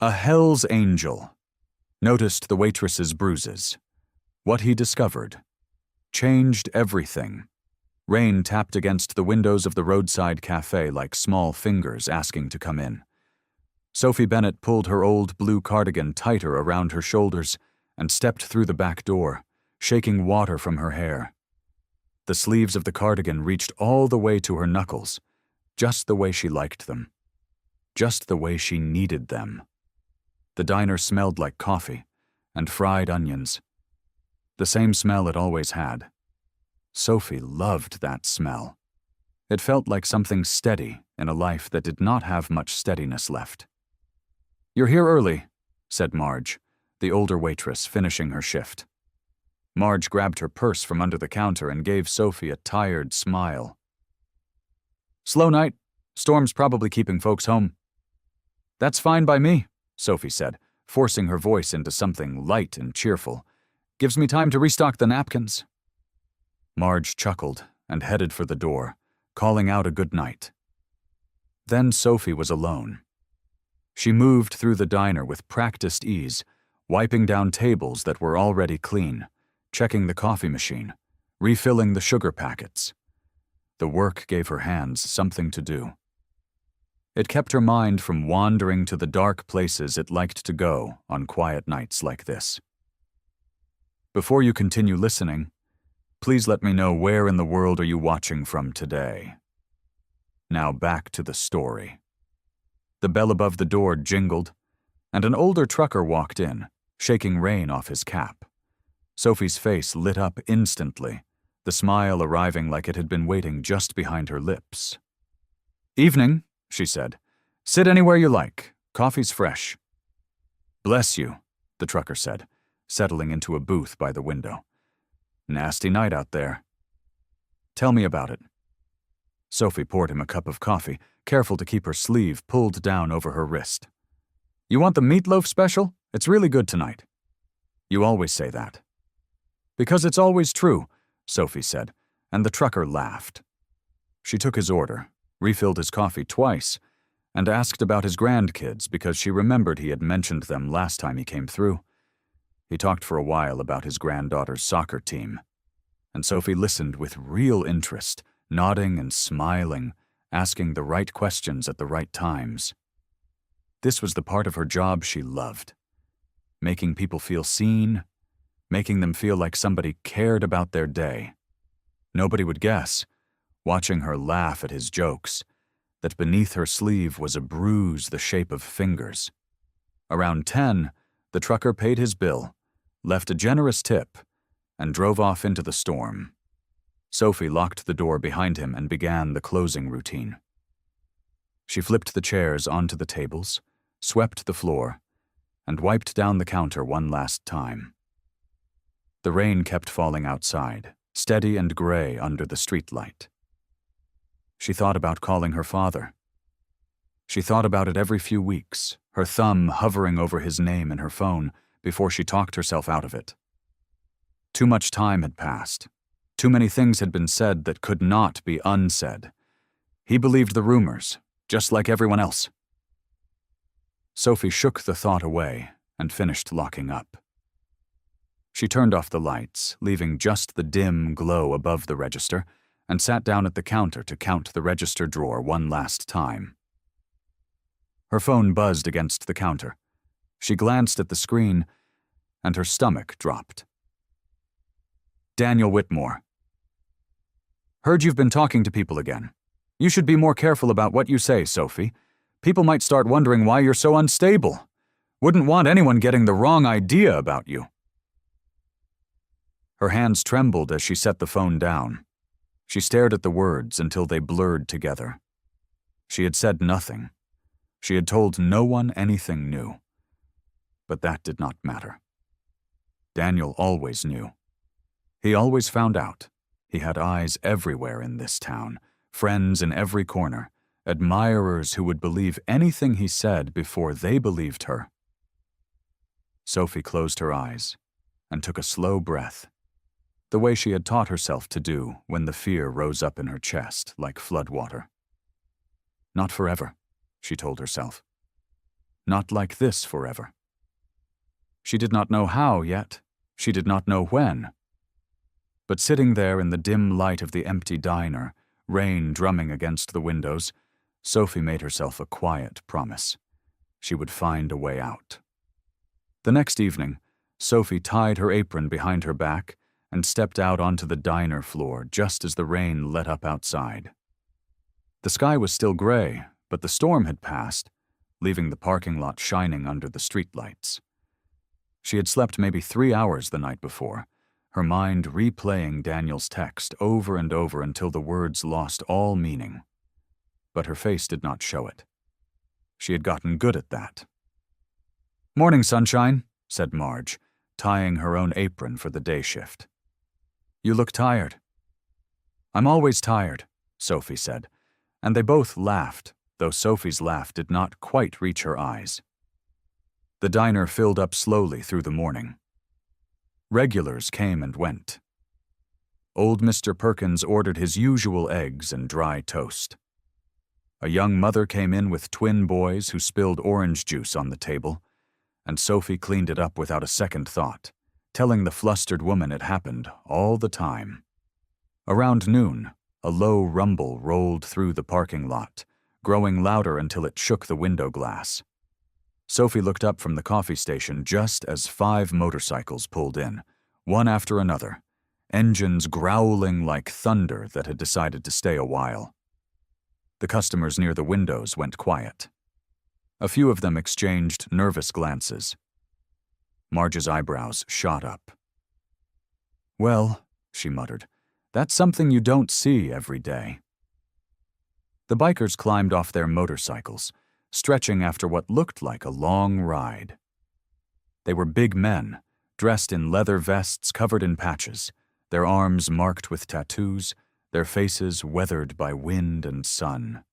A Hell's Angel noticed the waitress's bruises. What he discovered changed everything. Rain tapped against the windows of the roadside cafe like small fingers asking to come in. Sophie Bennett pulled her old blue cardigan tighter around her shoulders and stepped through the back door, shaking water from her hair. The sleeves of the cardigan reached all the way to her knuckles, just the way she liked them, just the way she needed them. The diner smelled like coffee and fried onions, the same smell it always had. Sophie loved that smell. It felt like something steady in a life that did not have much steadiness left. "You're here early," said Marge, the older waitress finishing her shift. Marge grabbed her purse from under the counter and gave Sophie a tired smile. "Slow night. Storm's probably keeping folks home." "That's fine by me," Sophie said, forcing her voice into something light and cheerful. "Gives me time to restock the napkins." Marge chuckled and headed for the door, calling out a good night. Then Sophie was alone. She moved through the diner with practiced ease, wiping down tables that were already clean, checking the coffee machine, refilling the sugar packets. The work gave her hands something to do. It kept her mind from wandering to the dark places it liked to go on quiet nights like this. Before you continue listening, please let me know where in the world are you watching from today. Now back to the story. The bell above the door jingled, and an older trucker walked in, shaking rain off his cap. Sophie's face lit up instantly, the smile arriving like it had been waiting just behind her lips. "Evening," she said. "Sit anywhere you like. Coffee's fresh." "Bless you," the trucker said, settling into a booth by the window. "Nasty night out there." "Tell me about it." Sophie poured him a cup of coffee, careful to keep her sleeve pulled down over her wrist. "You want the meatloaf special? It's really good tonight." "You always say that." "Because it's always true," Sophie said, and the trucker laughed. She took his order, refilled his coffee twice, and asked about his grandkids because she remembered he had mentioned them last time he came through. He talked for a while about his granddaughter's soccer team, and Sophie listened with real interest, nodding and smiling, asking the right questions at the right times. This was the part of her job she loved, making people feel seen, making them feel like somebody cared about their day. Nobody would guess, watching her laugh at his jokes, that beneath her sleeve was a bruise the shape of fingers. Around 10, the trucker paid his bill, left a generous tip, and drove off into the storm. Sophie locked the door behind him and began the closing routine. She flipped the chairs onto the tables, swept the floor, and wiped down the counter one last time. The rain kept falling outside, steady and gray under the streetlight. She thought about calling her father. She thought about it every few weeks, her thumb hovering over his name in her phone before she talked herself out of it. Too much time had passed. Too many things had been said that could not be unsaid. He believed the rumors, just like everyone else. Sophie shook the thought away and finished locking up. She turned off the lights, leaving just the dim glow above the register, and sat down at the counter to count the register drawer one last time. Her phone buzzed against the counter. She glanced at the screen, and her stomach dropped. Daniel Whitmore. "Heard you've been talking to people again. You should be more careful about what you say, Sophie. People might start wondering why you're so unstable. Wouldn't want anyone getting the wrong idea about you." Her hands trembled as she set the phone down. She stared at the words until they blurred together. She had said nothing. She had told no one anything new. But that did not matter. Daniel always knew. He always found out. He had eyes everywhere in this town, friends in every corner, admirers who would believe anything he said before they believed her. Sophie closed her eyes and took a slow breath, the way she had taught herself to do when the fear rose up in her chest like floodwater. Not forever, she told herself. not like this forever. She did not know how yet. She did not know when. But sitting there in the dim light of the empty diner, rain drumming against the windows, Sophie made herself a quiet promise. She would find a way out. The next evening, Sophie tied her apron behind her back and stepped out onto the diner floor just as the rain let up outside. The sky was still gray, but the storm had passed, leaving the parking lot shining under the streetlights. She had slept maybe 3 hours the night before, her mind replaying Daniel's text over and over until the words lost all meaning. But her face did not show it. She had gotten good at that. "Morning, sunshine," said Marge, tying her own apron for the day shift. "You look tired." "I'm always tired," Sophie said, and they both laughed, though Sophie's laugh did not quite reach her eyes. The diner filled up slowly through the morning. Regulars came and went. Old Mr. Perkins ordered his usual eggs and dry toast. A young mother came in with twin boys who spilled orange juice on the table, and Sophie cleaned it up without a second thought, telling the flustered woman it happened all the time. Around noon, a low rumble rolled through the parking lot, growing louder until it shook the window glass. Sophie looked up from the coffee station just as 5 motorcycles pulled in, one after another, engines growling like thunder that had decided to stay a while. The customers near the windows went quiet. A few of them exchanged nervous glances. Marge's eyebrows shot up. "Well," she muttered, "that's something you don't see every day." The bikers climbed off their motorcycles, stretching after what looked like a long ride. They were big men, dressed in leather vests covered in patches, their arms marked with tattoos, their faces weathered by wind and sun.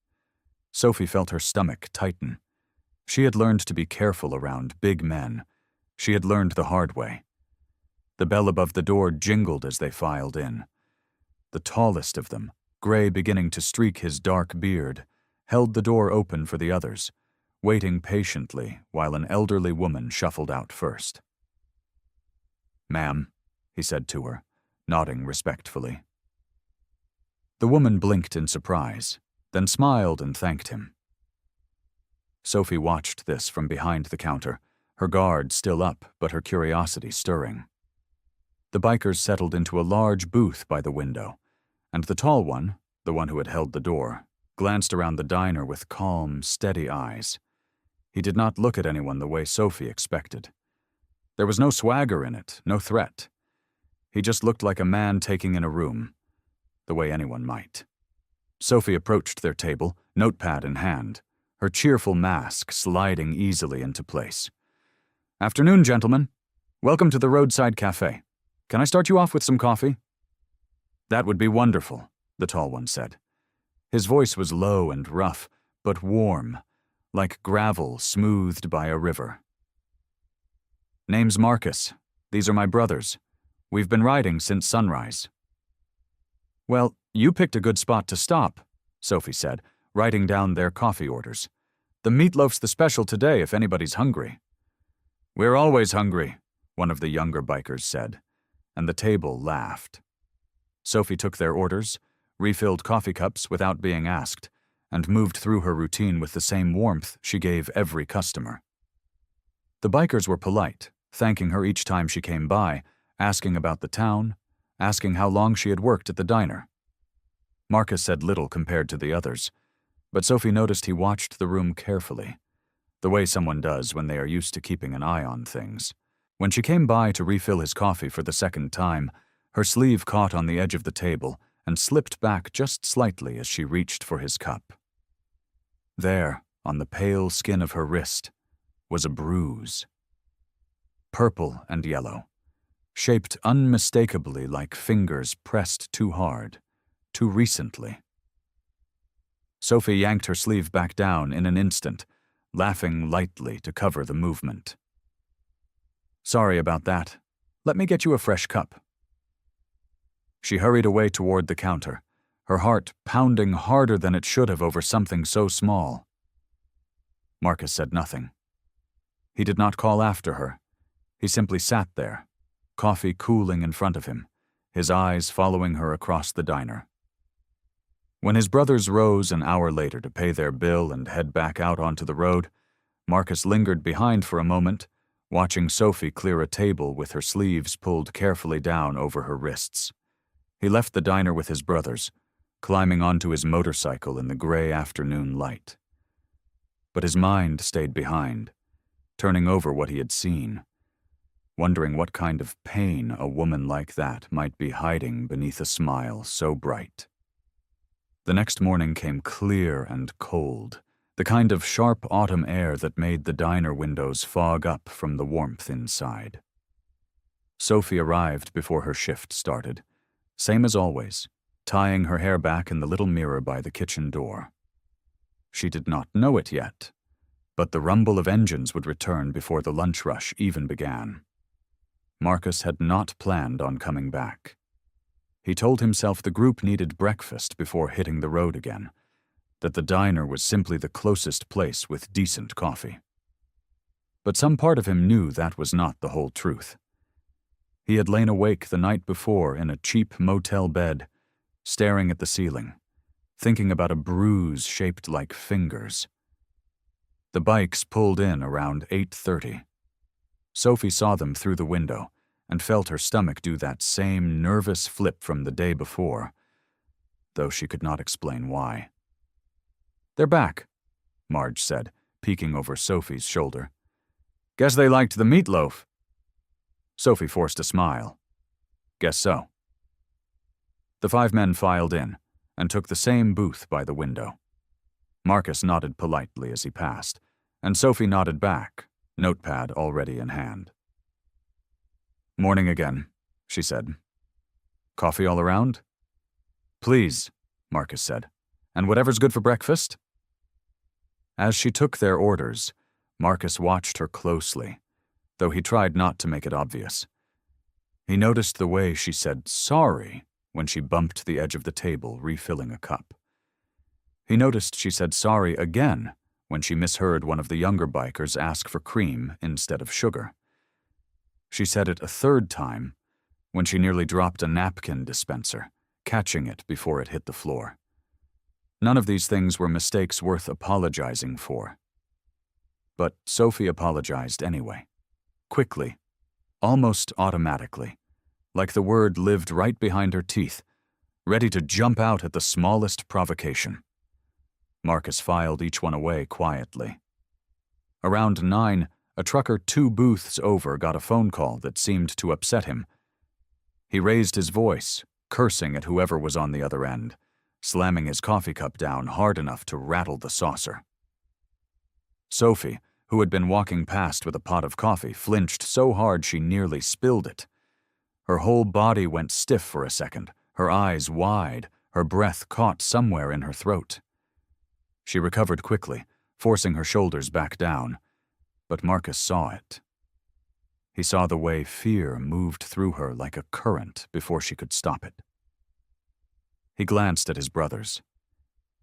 Sophie felt her stomach tighten. She had learned to be careful around big men. She had learned the hard way. The bell above the door jingled as they filed in. The tallest of them, gray beginning to streak his dark beard, held the door open for the others, waiting patiently while an elderly woman shuffled out first. "Ma'am," he said to her, nodding respectfully. The woman blinked in surprise, then smiled and thanked him. Sophie watched this from behind the counter, her guard still up but her curiosity stirring. The bikers settled into a large booth by the window, and the tall one, the one who had held the door, glanced around the diner with calm, steady eyes. He did not look at anyone the way Sophie expected. There was no swagger in it, no threat. He just looked like a man taking in a room, the way anyone might. Sophie approached their table, notepad in hand, her cheerful mask sliding easily into place. "Afternoon, gentlemen. Welcome to the roadside cafe. Can I start you off with some coffee?" "That would be wonderful," the tall one said. His voice was low and rough, but warm, like gravel smoothed by a river. "Name's Marcus. These are my brothers. We've been riding since sunrise." "Well, you picked a good spot to stop," Sophie said, writing down their coffee orders. "The meatloaf's the special today if anybody's hungry." "We're always hungry," one of the younger bikers said, and the table laughed. Sophie took their orders, refilled coffee cups without being asked, and moved through her routine with the same warmth she gave every customer. The bikers were polite, thanking her each time she came by, asking about the town, asking how long she had worked at the diner. Marcus said little compared to the others, but Sophie noticed he watched the room carefully, the way someone does when they are used to keeping an eye on things. When she came by to refill his coffee for the second time, her sleeve caught on the edge of the table and slipped back just slightly as she reached for his cup. There, on the pale skin of her wrist, was a bruise. Purple and yellow, shaped unmistakably like fingers pressed too hard, too recently. Sophie yanked her sleeve back down in an instant, laughing lightly to cover the movement. "Sorry about that. Let me get you a fresh cup." She hurried away toward the counter, her heart pounding harder than it should have over something so small. Marcus said nothing. He did not call after her. He simply sat there, coffee cooling in front of him, his eyes following her across the diner. When his brothers rose an hour later to pay their bill and head back out onto the road, Marcus lingered behind for a moment, watching Sophie clear a table with her sleeves pulled carefully down over her wrists. He left the diner with his brothers, climbing onto his motorcycle in the gray afternoon light. But his mind stayed behind, turning over what he had seen, wondering what kind of pain a woman like that might be hiding beneath a smile so bright. The next morning came clear and cold, the kind of sharp autumn air that made the diner windows fog up from the warmth inside. Sophie arrived before her shift started, same as always, tying her hair back in the little mirror by the kitchen door. She did not know it yet, but the rumble of engines would return before the lunch rush even began. Marcus had not planned on coming back. He told himself the group needed breakfast before hitting the road again, that the diner was simply the closest place with decent coffee. But some part of him knew that was not the whole truth. He had lain awake the night before in a cheap motel bed, staring at the ceiling, thinking about a bruise shaped like fingers. The bikes pulled in around 8:30. Sophie saw them through the window and felt her stomach do that same nervous flip from the day before, though she could not explain why. "They're back," Marge said, peeking over Sophie's shoulder. "Guess they liked the meatloaf." Sophie forced a smile. "Guess so." The 5 men filed in and took the same booth by the window. Marcus nodded politely as he passed, and Sophie nodded back, notepad already in hand. "Morning again," she said. "Coffee all around?" "Please," Marcus said. "And whatever's good for breakfast?" As she took their orders, Marcus watched her closely, though he tried not to make it obvious. He noticed the way she said sorry when she bumped the edge of the table, refilling a cup. He noticed she said sorry again when she misheard one of the younger bikers ask for cream instead of sugar. She said it a 3rd time when she nearly dropped a napkin dispenser, catching it before it hit the floor. None of these things were mistakes worth apologizing for. But Sophie apologized anyway, quickly, almost automatically, like the word lived right behind her teeth, ready to jump out at the smallest provocation. Marcus filed each one away quietly. Around 9, a trucker 2 booths over got a phone call that seemed to upset him. He raised his voice, cursing at whoever was on the other end, slamming his coffee cup down hard enough to rattle the saucer. Sophie, who had been walking past with a pot of coffee, flinched so hard she nearly spilled it. Her whole body went stiff for a second, her eyes wide, her breath caught somewhere in her throat. She recovered quickly, forcing her shoulders back down, but Marcus saw it. He saw the way fear moved through her like a current before she could stop it. He glanced at his brothers.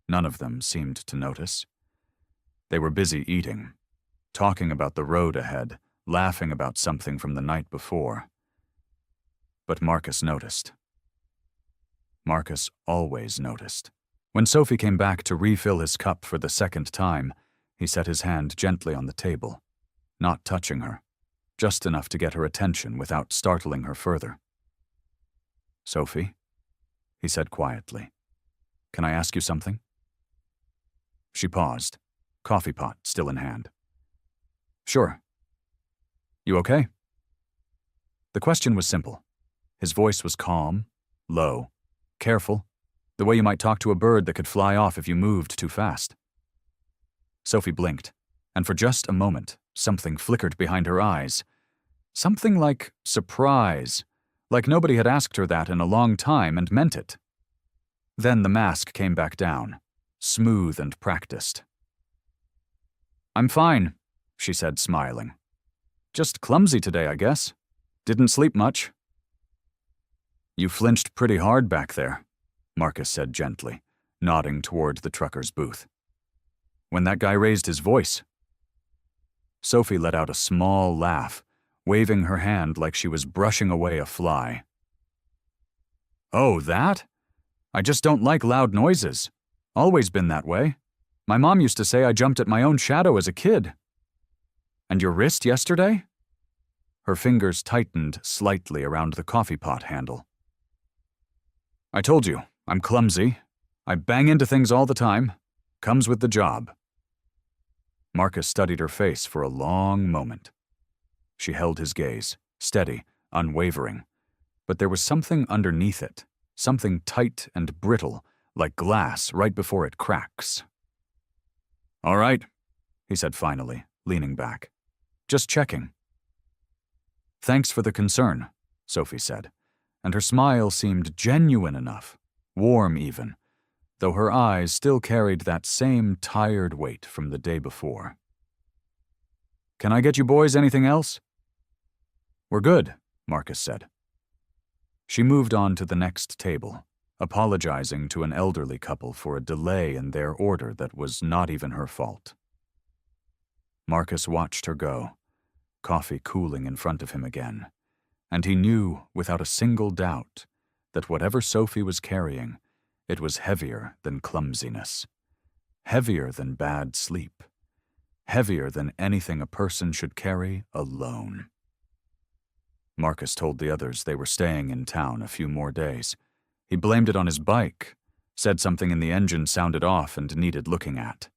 None of them seemed to notice. They were busy eating, talking about the road ahead, laughing about something from the night before. But Marcus noticed. Marcus always noticed. When Sophie came back to refill his cup for the 2nd time, he set his hand gently on the table, not touching her, just enough to get her attention without startling her further. "Sophie," he said quietly, "can I ask you something?" She paused, coffee pot still in hand. "Sure. You okay?" The question was simple. His voice was calm, low, careful, the way you might talk to a bird that could fly off if you moved too fast. Sophie blinked, and for just a moment, something flickered behind her eyes. Something like surprise, like nobody had asked her that in a long time and meant it. Then the mask came back down, smooth and practiced. "I'm fine," she said, smiling. "Just clumsy today, I guess. Didn't sleep much." "You flinched pretty hard back there," Marcus said gently, nodding toward the trucker's booth. "When that guy raised his voice." Sophie let out a small laugh, waving her hand like she was brushing away a fly. "Oh, that? I just don't like loud noises. Always been that way. My mom used to say I jumped at my own shadow as a kid." "And your wrist yesterday?" Her fingers tightened slightly around the coffee pot handle. "I told you, I'm clumsy. I bang into things all the time. Comes with the job." Marcus studied her face for a long moment. She held his gaze, steady, unwavering. But there was something underneath it, something tight and brittle, like glass right before it cracks. "All right," he said finally, leaning back. "Just checking." "Thanks for the concern," Sophie said, and her smile seemed genuine enough, warm even, though her eyes still carried that same tired weight from the day before. "Can I get you boys anything else?" "We're good," Marcus said. She moved on to the next table, apologizing to an elderly couple for a delay in their order that was not even her fault. Marcus watched her go, coffee cooling in front of him again, and he knew, without a single doubt, that whatever Sophie was carrying, it was heavier than clumsiness, heavier than bad sleep, heavier than anything a person should carry alone. Marcus told the others they were staying in town a few more days. He blamed it on his bike, said something in the engine sounded off and needed looking at.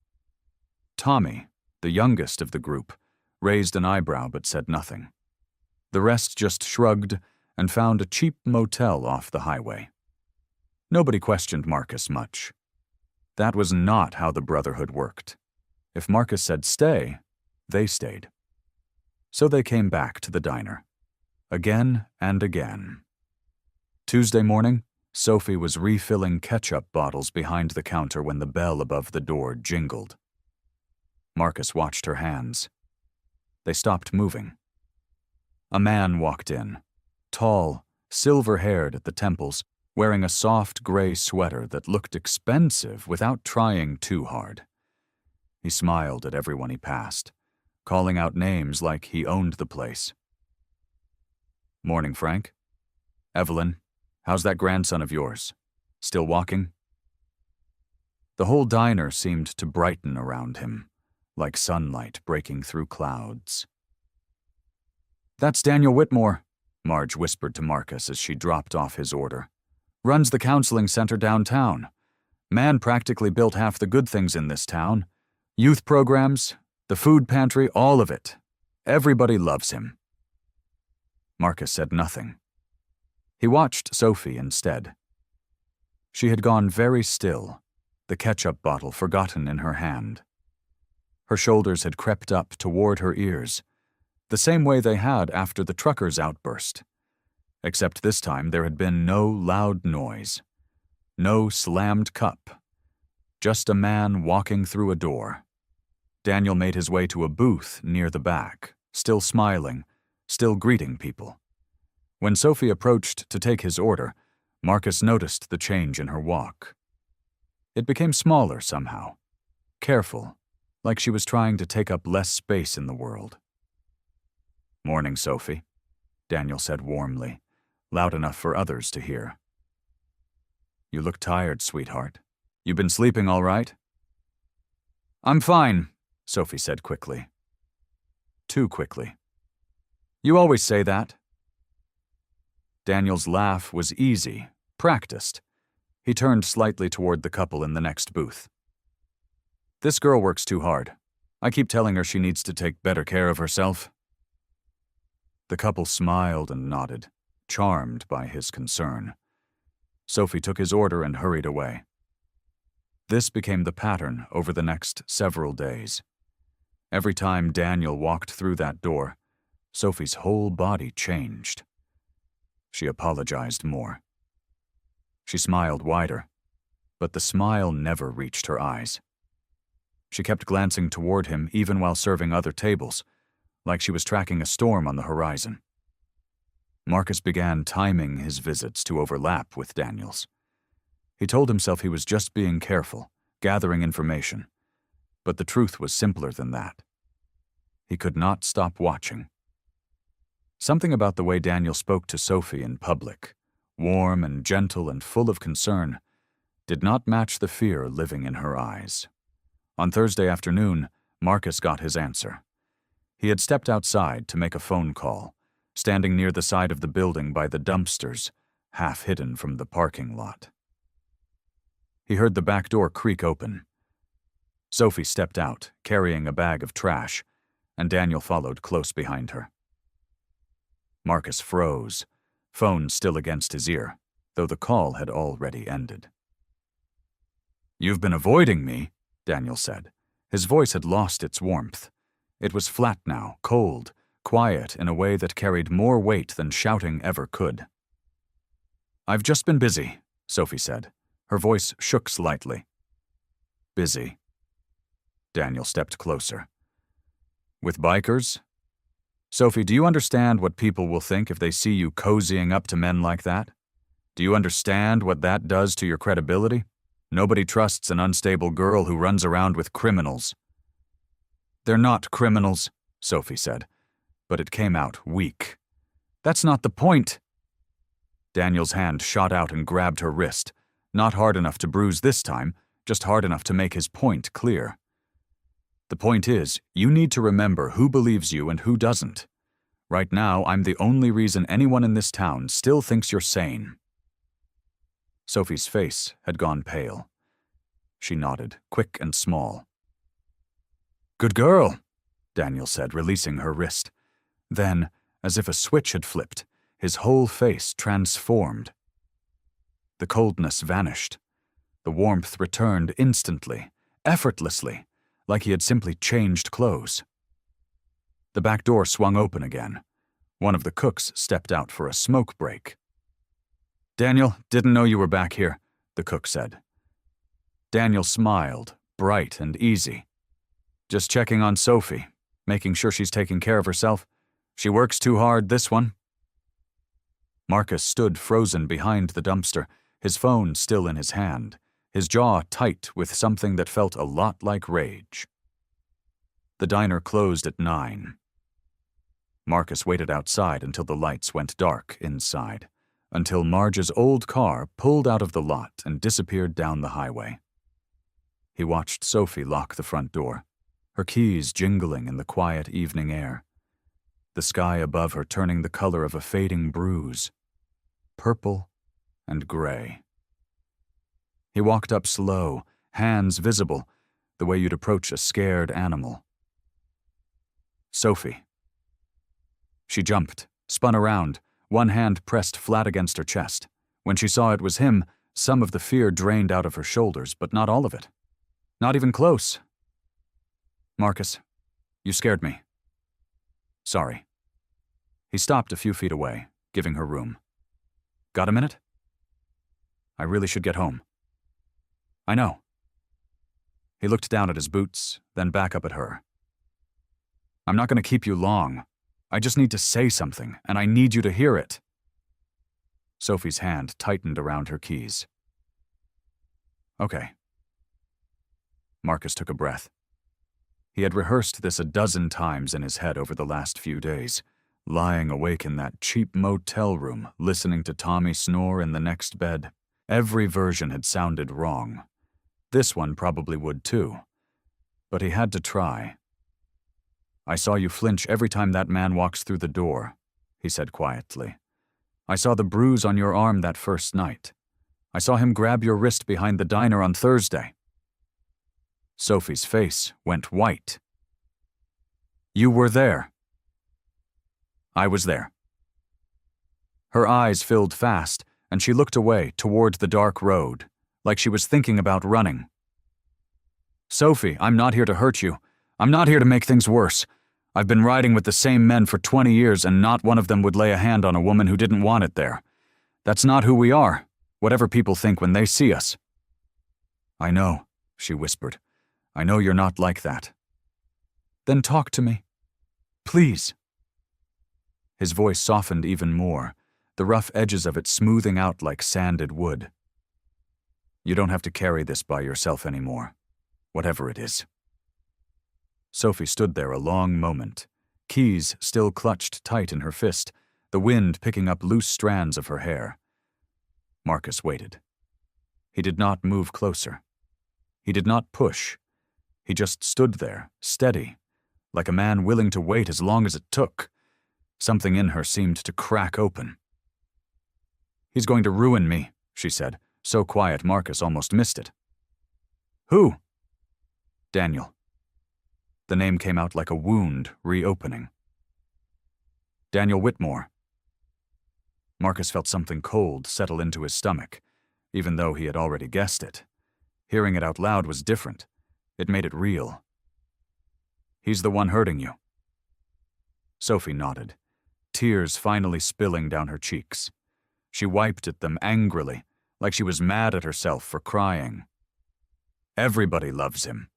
Tommy, the youngest of the group, raised an eyebrow but said nothing. The rest just shrugged and found a cheap motel off the highway. Nobody questioned Marcus much. That was not how the Brotherhood worked. If Marcus said stay, they stayed. So they came back to the diner. Again and again. Tuesday morning, Sophie was refilling ketchup bottles behind the counter when the bell above the door jingled. Marcus watched her hands. They stopped moving. A man walked in, tall, silver-haired at the temples, wearing a soft gray sweater that looked expensive without trying too hard. He smiled at everyone he passed, calling out names like he owned the place. "Morning, Frank. Evelyn, how's that grandson of yours? Still walking?" The whole diner seemed to brighten around him, like sunlight breaking through clouds. "That's Daniel Whitmore," Marge whispered to Marcus as she dropped off his order. "Runs the counseling center downtown. Man practically built half the good things in this town. Youth programs, the food pantry, all of it. Everybody loves him." Marcus said nothing. He watched Sophie instead. She had gone very still, the ketchup bottle forgotten in her hand. Her shoulders had crept up toward her ears, the same way they had after the trucker's outburst. Except this time there had been no loud noise, no slammed cup, just a man walking through a door. Daniel made his way to a booth near the back, still smiling, still greeting people. When Sophie approached to take his order, Marcus noticed the change in her walk. It became smaller somehow, careful, like she was trying to take up less space in the world. "Morning, Sophie," Daniel said warmly, loud enough for others to hear. "You look tired, sweetheart. You been sleeping all right?" "I'm fine," Sophie said quickly. Too quickly. "You always say that." Daniel's laugh was easy, practiced. He turned slightly toward the couple in the next booth. "This girl works too hard. I keep telling her she needs to take better care of herself." The couple smiled and nodded, charmed by his concern. Sophie took his order and hurried away. This became the pattern over the next several days. Every time Daniel walked through that door, Sophie's whole body changed. She apologized more. She smiled wider, but the smile never reached her eyes. She kept glancing toward him even while serving other tables, like she was tracking a storm on the horizon. Marcus began timing his visits to overlap with Daniel's. He told himself he was just being careful, gathering information, but the truth was simpler than that. He could not stop watching. Something about the way Daniel spoke to Sophie in public, warm and gentle and full of concern, did not match the fear living in her eyes. On Thursday afternoon, Marcus got his answer. He had stepped outside to make a phone call, standing near the side of the building by the dumpsters, half hidden from the parking lot. He heard the back door creak open. Sophie stepped out, carrying a bag of trash, and Daniel followed close behind her. Marcus froze, phone still against his ear, though the call had already ended. "You've been avoiding me," Daniel said. His voice had lost its warmth. It was flat now, cold, quiet in a way that carried more weight than shouting ever could. "I've just been busy," Sophie said. Her voice shook slightly. "Busy." Daniel stepped closer. "With bikers?" "Sophie, do you understand what people will think if they see you cozying up to men like that? Do you understand what that does to your credibility? Nobody trusts an unstable girl who runs around with criminals." "They're not criminals," Sophie said, but it came out weak. "That's not the point." Daniel's hand shot out and grabbed her wrist, not hard enough to bruise this time, just hard enough to make his point clear. "The point is, you need to remember who believes you and who doesn't. Right now, I'm the only reason anyone in this town still thinks you're sane." Sophie's face had gone pale. She nodded, quick and small. "Good girl," Daniel said, releasing her wrist. Then, as if a switch had flipped, his whole face transformed. The coldness vanished. The warmth returned instantly, effortlessly, like he had simply changed clothes. The back door swung open again. One of the cooks stepped out for a smoke break. "Daniel, didn't know you were back here," the cook said. Daniel smiled, bright and easy. "Just checking on Sophie, making sure she's taking care of herself. She works too hard, this one." Marcus stood frozen behind the dumpster, his phone still in his hand, his jaw tight with something that felt a lot like rage. The diner closed at 9. Marcus waited outside until the lights went dark inside, until Marge's old car pulled out of the lot and disappeared down the highway. He watched Sophie lock the front door, her keys jingling in the quiet evening air, the sky above her turning the color of a fading bruise, purple and gray. He walked up slow, hands visible, the way you'd approach a scared animal. "Sophie." She jumped, spun around, one hand pressed flat against her chest. When she saw it was him, some of the fear drained out of her shoulders, but not all of it. Not even close. "Marcus, you scared me." "Sorry." He stopped a few feet away, giving her room. "Got a minute?" "I really should get home." "I know." He looked down at his boots, then back up at her. "I'm not going to keep you long. I just need to say something, and I need you to hear it." Sophie's hand tightened around her keys. "Okay." Marcus took a breath. He had rehearsed this a dozen times in his head over the last few days, lying awake in that cheap motel room, listening to Tommy snore in the next bed. Every version had sounded wrong. This one probably would too. But he had to try. "I saw you flinch every time that man walks through the door," he said quietly. "I saw the bruise on your arm that first night. I saw him grab your wrist behind the diner on Thursday." Sophie's face went white. "You were there." "I was there." Her eyes filled fast, and she looked away toward the dark road, like she was thinking about running. "Sophie, I'm not here to hurt you. I'm not here to make things worse. I've been riding with the same men for 20 years and not one of them would lay a hand on a woman who didn't want it there. That's not who we are, whatever people think when they see us." "I know," she whispered. "I know you're not like that." "Then talk to me. Please." His voice softened even more, the rough edges of it smoothing out like sanded wood. "You don't have to carry this by yourself anymore, whatever it is." Sophie stood there a long moment, keys still clutched tight in her fist, the wind picking up loose strands of her hair. Marcus waited. He did not move closer. He did not push. He just stood there, steady, like a man willing to wait as long as it took. Something in her seemed to crack open. "He's going to ruin me," she said, so quiet Marcus almost missed it. "Who?" "Daniel." The name came out like a wound reopening. "Daniel Whitmore." Marcus felt something cold settle into his stomach, even though he had already guessed it. Hearing it out loud was different. It made it real. "He's the one hurting you." Sophie nodded, tears finally spilling down her cheeks. She wiped at them angrily, like she was mad at herself for crying. "Everybody loves him.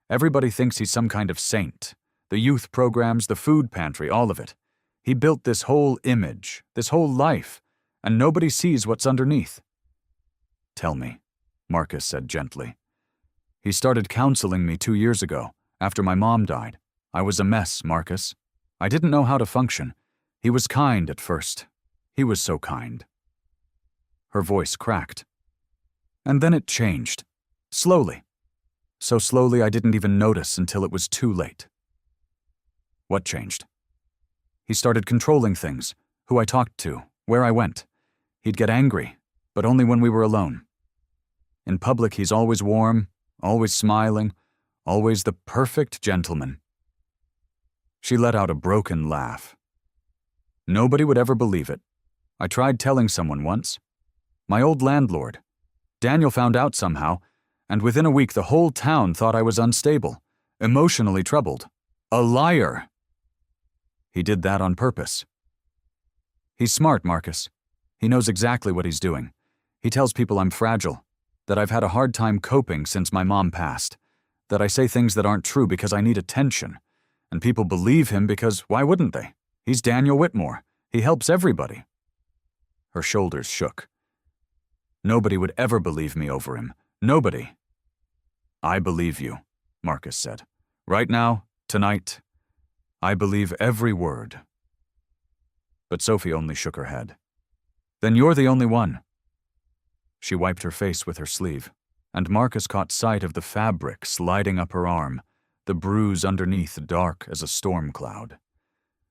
Everybody thinks he's some kind of saint. The youth programs, the food pantry, all of it. He built this whole image, this whole life, and nobody sees what's underneath." "Tell me," Marcus said gently. "He started counseling me 2 years ago, after my mom died. I was a mess, Marcus. I didn't know how to function. He was kind at first. He was so kind." Her voice cracked. "And then it changed. Slowly. So slowly I didn't even notice until it was too late." "What changed?" "He started controlling things, who I talked to, where I went. He'd get angry, but only when we were alone. In public he's always warm, always smiling, always the perfect gentleman." She let out a broken laugh. "Nobody would ever believe it. I tried telling someone once. My old landlord. Daniel found out somehow, and within a week the whole town thought I was unstable, emotionally troubled. A liar!" "He did that on purpose." "He's smart, Marcus. He knows exactly what he's doing. He tells people I'm fragile, that I've had a hard time coping since my mom passed, that I say things that aren't true because I need attention, and people believe him because why wouldn't they? He's Daniel Whitmore. He helps everybody." Her shoulders shook. "Nobody would ever believe me over him. Nobody." "I believe you," Marcus said. "Right now, tonight, I believe every word." But Sophie only shook her head. "Then you're the only one." She wiped her face with her sleeve, and Marcus caught sight of the fabric sliding up her arm, the bruise underneath dark as a storm cloud.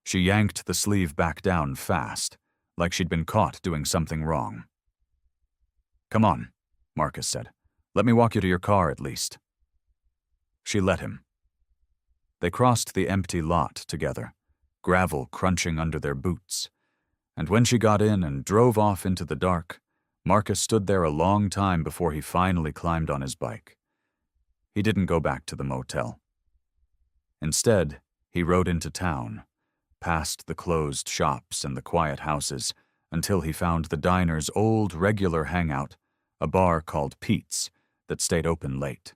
She yanked the sleeve back down fast, like she'd been caught doing something wrong. "Come on," Marcus said. "Let me walk you to your car at least." She let him. They crossed the empty lot together, gravel crunching under their boots, and when she got in and drove off into the dark, Marcus stood there a long time before he finally climbed on his bike. He didn't go back to the motel. Instead, he rode into town, past the closed shops and the quiet houses, until he found the diner's old regular hangout, a bar called Pete's that stayed open late.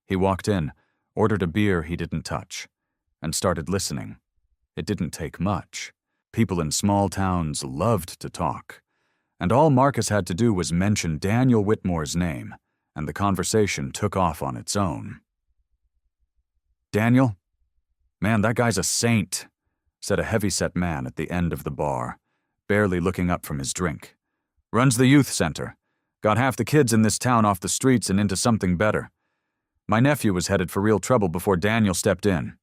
He walked in, ordered a beer he didn't touch, and started listening. It didn't take much. People in small towns loved to talk, and all Marcus had to do was mention Daniel Whitmore's name, and the conversation took off on its own. "Daniel? Man, that guy's a saint," said a heavy-set man at the end of the bar, barely looking up from his drink. "Runs the youth center. Got half the kids in this town off the streets and into something better. My nephew was headed for real trouble before Daniel stepped in."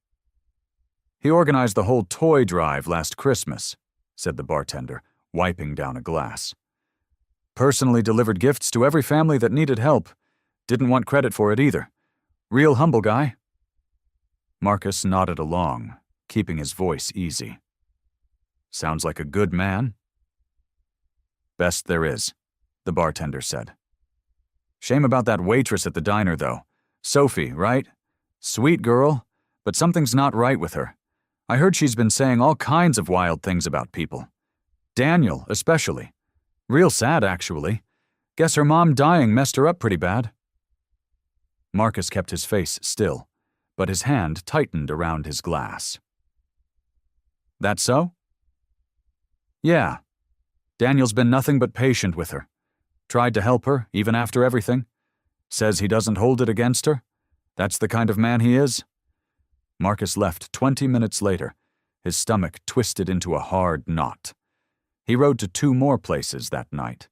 "He organized the whole toy drive last Christmas," said the bartender, wiping down a glass. "Personally delivered gifts to every family that needed help. Didn't want credit for it either. Real humble guy." Marcus nodded along, keeping his voice easy. "Sounds like a good man." "Best there is," the bartender said. "Shame about that waitress at the diner, though. Sophie, right? Sweet girl, but something's not right with her. I heard she's been saying all kinds of wild things about people. Daniel, especially. Real sad, actually. Guess her mom dying messed her up pretty bad." Marcus kept his face still, but his hand tightened around his glass. "That so?" "Yeah. Daniel's been nothing but patient with her. Tried to help her, even after everything. Says he doesn't hold it against her. That's the kind of man he is." Marcus left 20 minutes later, his stomach twisted into a hard knot. He rode to 2 more places that night,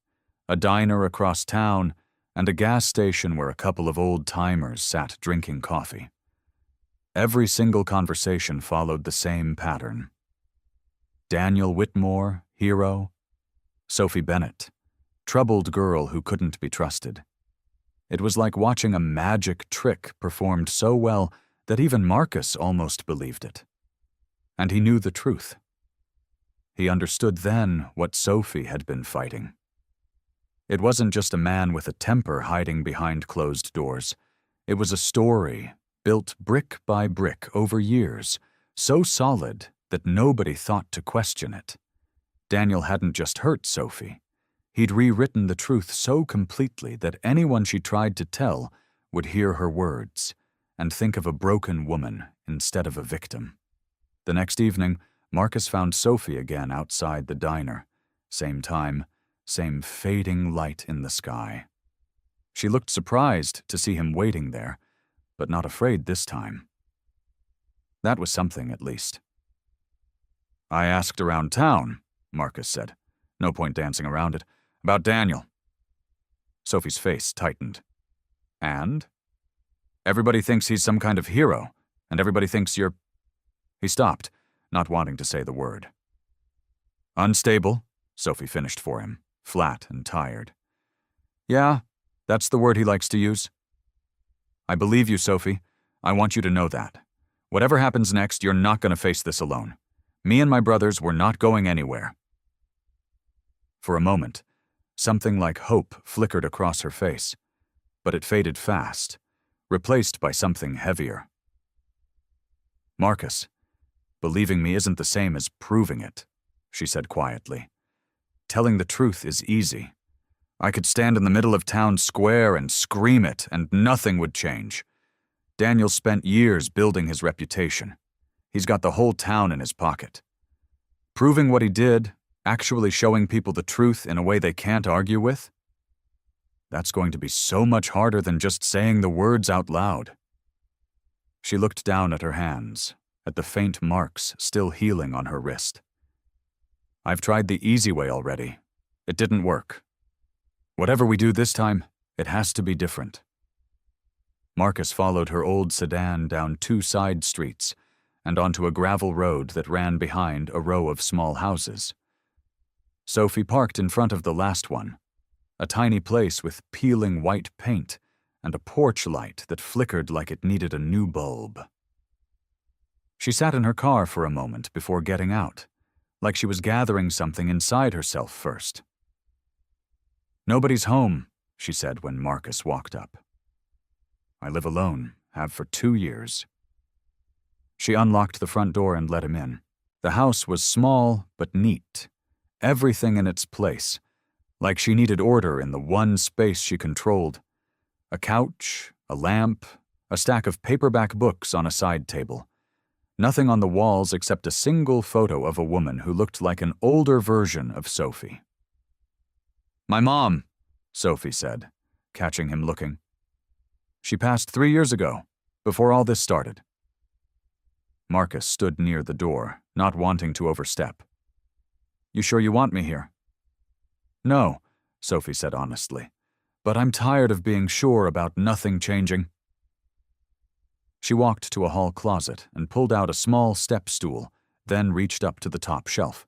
a diner across town and a gas station where a couple of old-timers sat drinking coffee. Every single conversation followed the same pattern. Daniel Whitmore, hero. Sophie Bennett, troubled girl who couldn't be trusted. It was like watching a magic trick performed so well that even Marcus almost believed it. And he knew the truth. He understood then what Sophie had been fighting. It wasn't just a man with a temper hiding behind closed doors. It was a story built brick by brick over years, so solid that nobody thought to question it. Daniel hadn't just hurt Sophie. He'd rewritten the truth so completely that anyone she tried to tell would hear her words and think of a broken woman instead of a victim. The next evening, Marcus found Sophie again outside the diner. Same time, same fading light in the sky. She looked surprised to see him waiting there, but not afraid this time. That was something, at least. "I asked around town," Marcus said. "No point dancing around it. About Daniel." Sophie's face tightened. "And?" "Everybody thinks he's some kind of hero, and everybody thinks you're—" He stopped, not wanting to say the word. "Unstable," Sophie finished for him, flat and tired. "Yeah, that's the word he likes to use." "I believe you, Sophie. I want you to know that. Whatever happens next, you're not going to face this alone. Me and my brothers were not going anywhere." For a moment, something like hope flickered across her face, but it faded fast, replaced by something heavier. "Marcus, believing me isn't the same as proving it," she said quietly. "Telling the truth is easy. I could stand in the middle of town square and scream it, and nothing would change. Daniel spent years building his reputation. He's got the whole town in his pocket. Proving what he did, actually showing people the truth in a way they can't argue with, that's going to be so much harder than just saying the words out loud." She looked down at her hands, at the faint marks still healing on her wrist. "I've tried the easy way already. It didn't work. Whatever we do this time, it has to be different." Marcus followed her old sedan down 2 side streets and onto a gravel road that ran behind a row of small houses. Sophie parked in front of the last one, a tiny place with peeling white paint and a porch light that flickered like it needed a new bulb. She sat in her car for a moment before getting out, like she was gathering something inside herself first. "Nobody's home," she said when Marcus walked up. "I live alone, have for 2 years. She unlocked the front door and let him in. The house was small but neat, everything in its place, like she needed order in the one space she controlled. A couch, a lamp, a stack of paperback books on a side table. Nothing on the walls except a single photo of a woman who looked like an older version of Sophie. "My mom," Sophie said, catching him looking. "She passed 3 years ago, before all this started." Marcus stood near the door, not wanting to overstep. "You sure you want me here?" "No," Sophie said honestly, "but I'm tired of being sure about nothing changing." She walked to a hall closet and pulled out a small step stool, then reached up to the top shelf.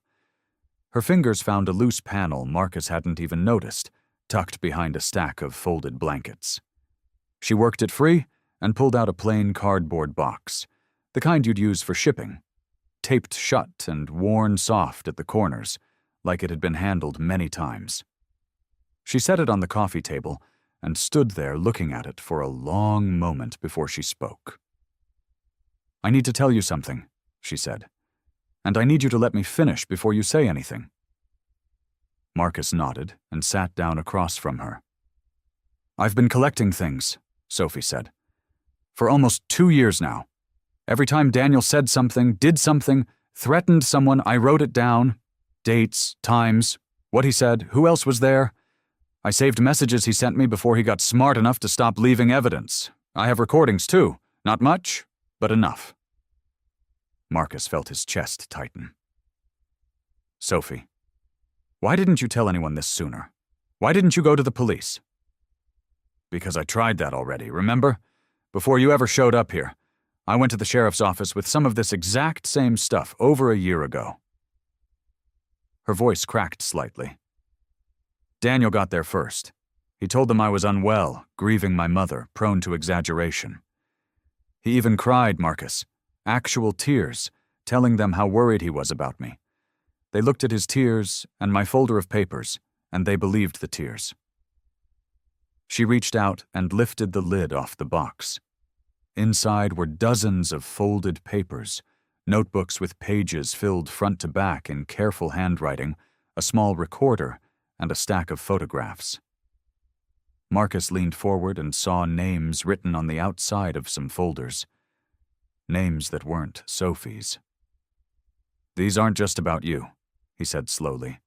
Her fingers found a loose panel Marcus hadn't even noticed, tucked behind a stack of folded blankets. She worked it free and pulled out a plain cardboard box, the kind you'd use for shipping, taped shut and worn soft at the corners, like it had been handled many times. She set it on the coffee table and stood there looking at it for a long moment before she spoke. "I need to tell you something," she said, "and I need you to let me finish before you say anything." Marcus nodded and sat down across from her. "I've been collecting things," Sophie said, "for almost 2 years now. Every time Daniel said something, did something, threatened someone, I wrote it down. Dates, times, what he said, who else was there. I saved messages he sent me before he got smart enough to stop leaving evidence. I have recordings too. Not much, but enough." Marcus felt his chest tighten. Sophie, why didn't you tell anyone this sooner? Why didn't you go to the police? Because I tried that already, remember? Before you ever showed up here, I went to the sheriff's office with some of this exact same stuff over a year ago. Her voice cracked slightly. Daniel got there first. He told them I was unwell, grieving my mother, prone to exaggeration. He even cried, Marcus, actual tears, telling them how worried he was about me. They looked at his tears and my folder of papers, and they believed the tears. She reached out and lifted the lid off the box. Inside were dozens of folded papers, notebooks with pages filled front to back in careful handwriting, a small recorder, and a stack of photographs. Marcus leaned forward and saw names written on the outside of some folders. Names that weren't Sophie's. These aren't just about you, he said slowly.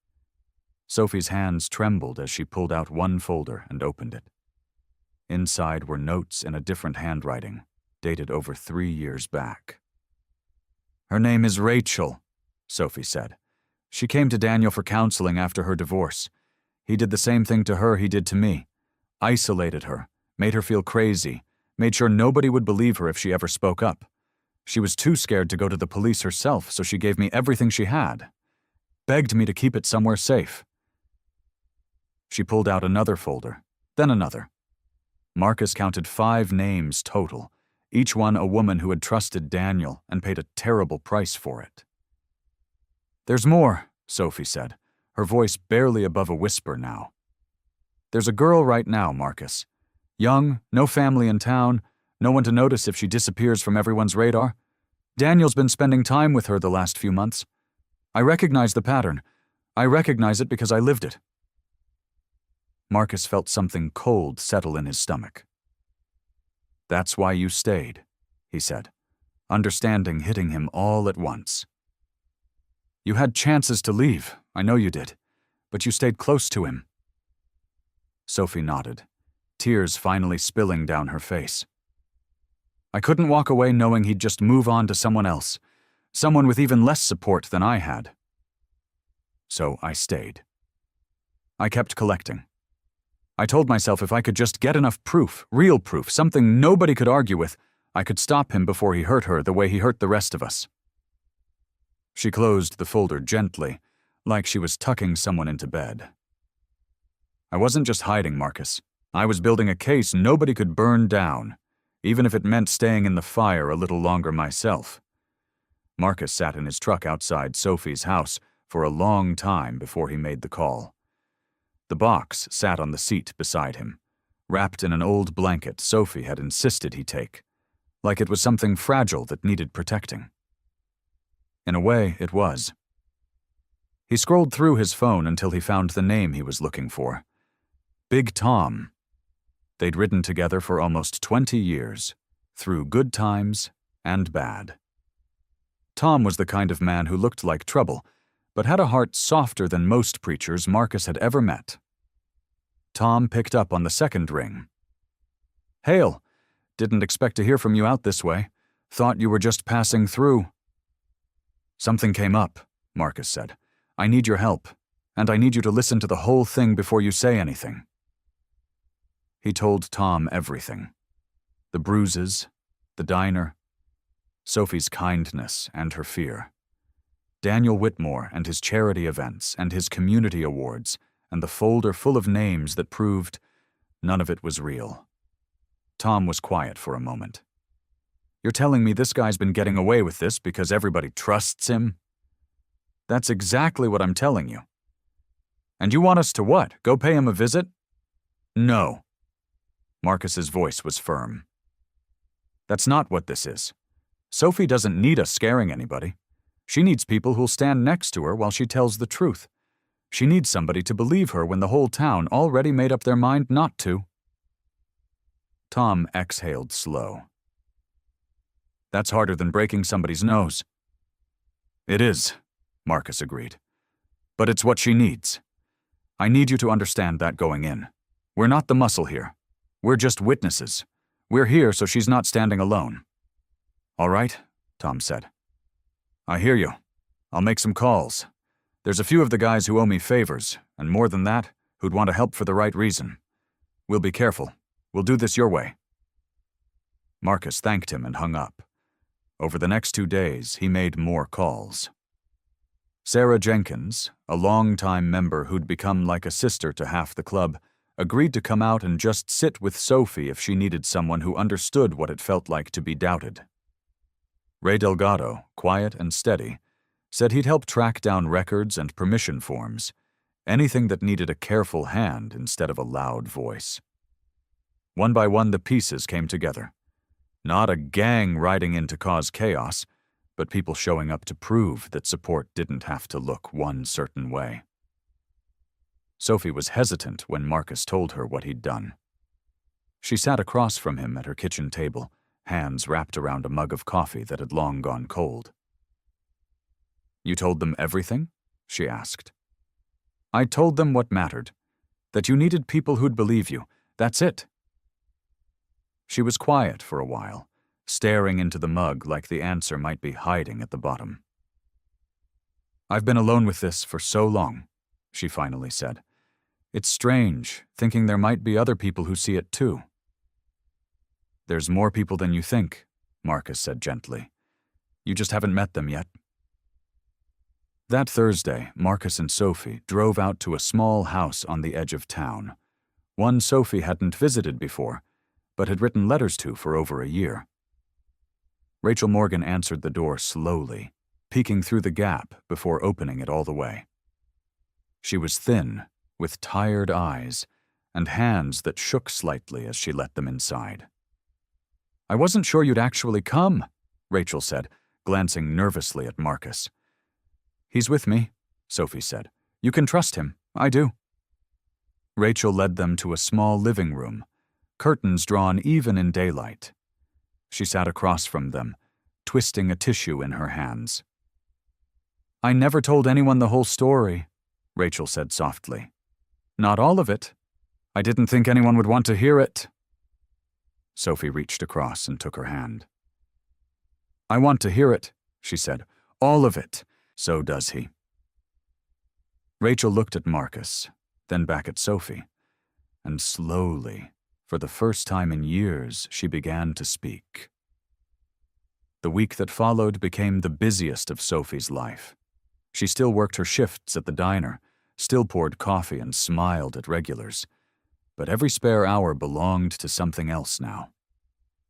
Sophie's hands trembled as she pulled out one folder and opened it. Inside were notes in a different handwriting, dated over 3 years back. Her name is Rachel, Sophie said. She came to Daniel for counseling after her divorce. He did the same thing to her he did to me. Isolated her, made her feel crazy, made sure nobody would believe her if she ever spoke up. She was too scared to go to the police herself, so she gave me everything she had. Begged me to keep it somewhere safe. She pulled out another folder, then another. Marcus counted 5 names total, each one a woman who had trusted Daniel and paid a terrible price for it. There's more, Sophie said, her voice barely above a whisper now. There's a girl right now, Marcus. Young, no family in town, no one to notice if she disappears from everyone's radar. Daniel's been spending time with her the last few months. I recognize the pattern. I recognize it because I lived it. Marcus felt something cold settle in his stomach. That's why you stayed, he said, understanding hitting him all at once. You had chances to leave, I know you did, but you stayed close to him. Sophie nodded, tears finally spilling down her face. I couldn't walk away knowing he'd just move on to someone else, someone with even less support than I had. So I stayed. I kept collecting. I told myself if I could just get enough proof, real proof, something nobody could argue with, I could stop him before he hurt her the way he hurt the rest of us. She closed the folder gently, like she was tucking someone into bed. I wasn't just hiding, Marcus. I was building a case nobody could burn down, even if it meant staying in the fire a little longer myself. Marcus sat in his truck outside Sophie's house for a long time before he made the call. The box sat on the seat beside him, wrapped in an old blanket Sophie had insisted he take, like it was something fragile that needed protecting. In a way, it was. He scrolled through his phone until he found the name he was looking for. Big Tom. They'd ridden together for almost 20 years, through good times and bad. Tom was the kind of man who looked like trouble, but had a heart softer than most preachers Marcus had ever met. Tom picked up on the second ring. Hail, didn't expect to hear from you out this way. Thought you were just passing through. Something came up, Marcus said. I need your help, and I need you to listen to the whole thing before you say anything. He told Tom everything. The bruises, the diner, Sophie's kindness and her fear. Daniel Whitmore and his charity events and his community awards and the folder full of names that proved none of it was real. Tom was quiet for a moment. You're telling me this guy's been getting away with this because everybody trusts him? That's exactly what I'm telling you. And you want us to what? Go pay him a visit? No. Marcus's voice was firm. That's not what this is. Sophie doesn't need us scaring anybody. She needs people who'll stand next to her while she tells the truth. She needs somebody to believe her when the whole town already made up their mind not to. Tom exhaled slow. That's harder than breaking somebody's nose. It is, Marcus agreed. But it's what she needs. I need you to understand that going in. We're not the muscle here. We're just witnesses. We're here so she's not standing alone. All right, Tom said. I hear you. I'll make some calls. There's a few of the guys who owe me favors, and more than that, who'd want to help for the right reason. We'll be careful. We'll do this your way." Marcus thanked him and hung up. Over the next 2 days, he made more calls. Sarah Jenkins, a long-time member who'd become like a sister to half the club, agreed to come out and just sit with Sophie if she needed someone who understood what it felt like to be doubted. Ray Delgado, quiet and steady, said he'd help track down records and permission forms, anything that needed a careful hand instead of a loud voice. One by one, the pieces came together. Not a gang riding in to cause chaos, but people showing up to prove that support didn't have to look one certain way. Sophie was hesitant when Marcus told her what he'd done. She sat across from him at her kitchen table, hands wrapped around a mug of coffee that had long gone cold. "You told them everything?" she asked. "I told them what mattered, that you needed people who'd believe you. That's it." She was quiet for a while, staring into the mug like the answer might be hiding at the bottom. "I've been alone with this for so long," she finally said. "It's strange, thinking there might be other people who see it too." "There's more people than you think," Marcus said gently. "You just haven't met them yet." That Thursday, Marcus and Sophie drove out to a small house on the edge of town, one Sophie hadn't visited before, but had written letters to for over a year. Rachel Morgan answered the door slowly, peeking through the gap before opening it all the way. She was thin, with tired eyes, and hands that shook slightly as she let them inside. "I wasn't sure you'd actually come," Rachel said, glancing nervously at Marcus. "He's with me," Sophie said. "You can trust him. I do." Rachel led them to a small living room, curtains drawn even in daylight. She sat across from them, twisting a tissue in her hands. "I never told anyone the whole story," Rachel said softly. "Not all of it. I didn't think anyone would want to hear it." Sophie reached across and took her hand. "I want to hear it," she said. "All of it. So does he." Rachel looked at Marcus, then back at Sophie, and slowly, for the first time in years, she began to speak. The week that followed became the busiest of Sophie's life. She still worked her shifts at the diner, still poured coffee and smiled at regulars, but every spare hour belonged to something else now.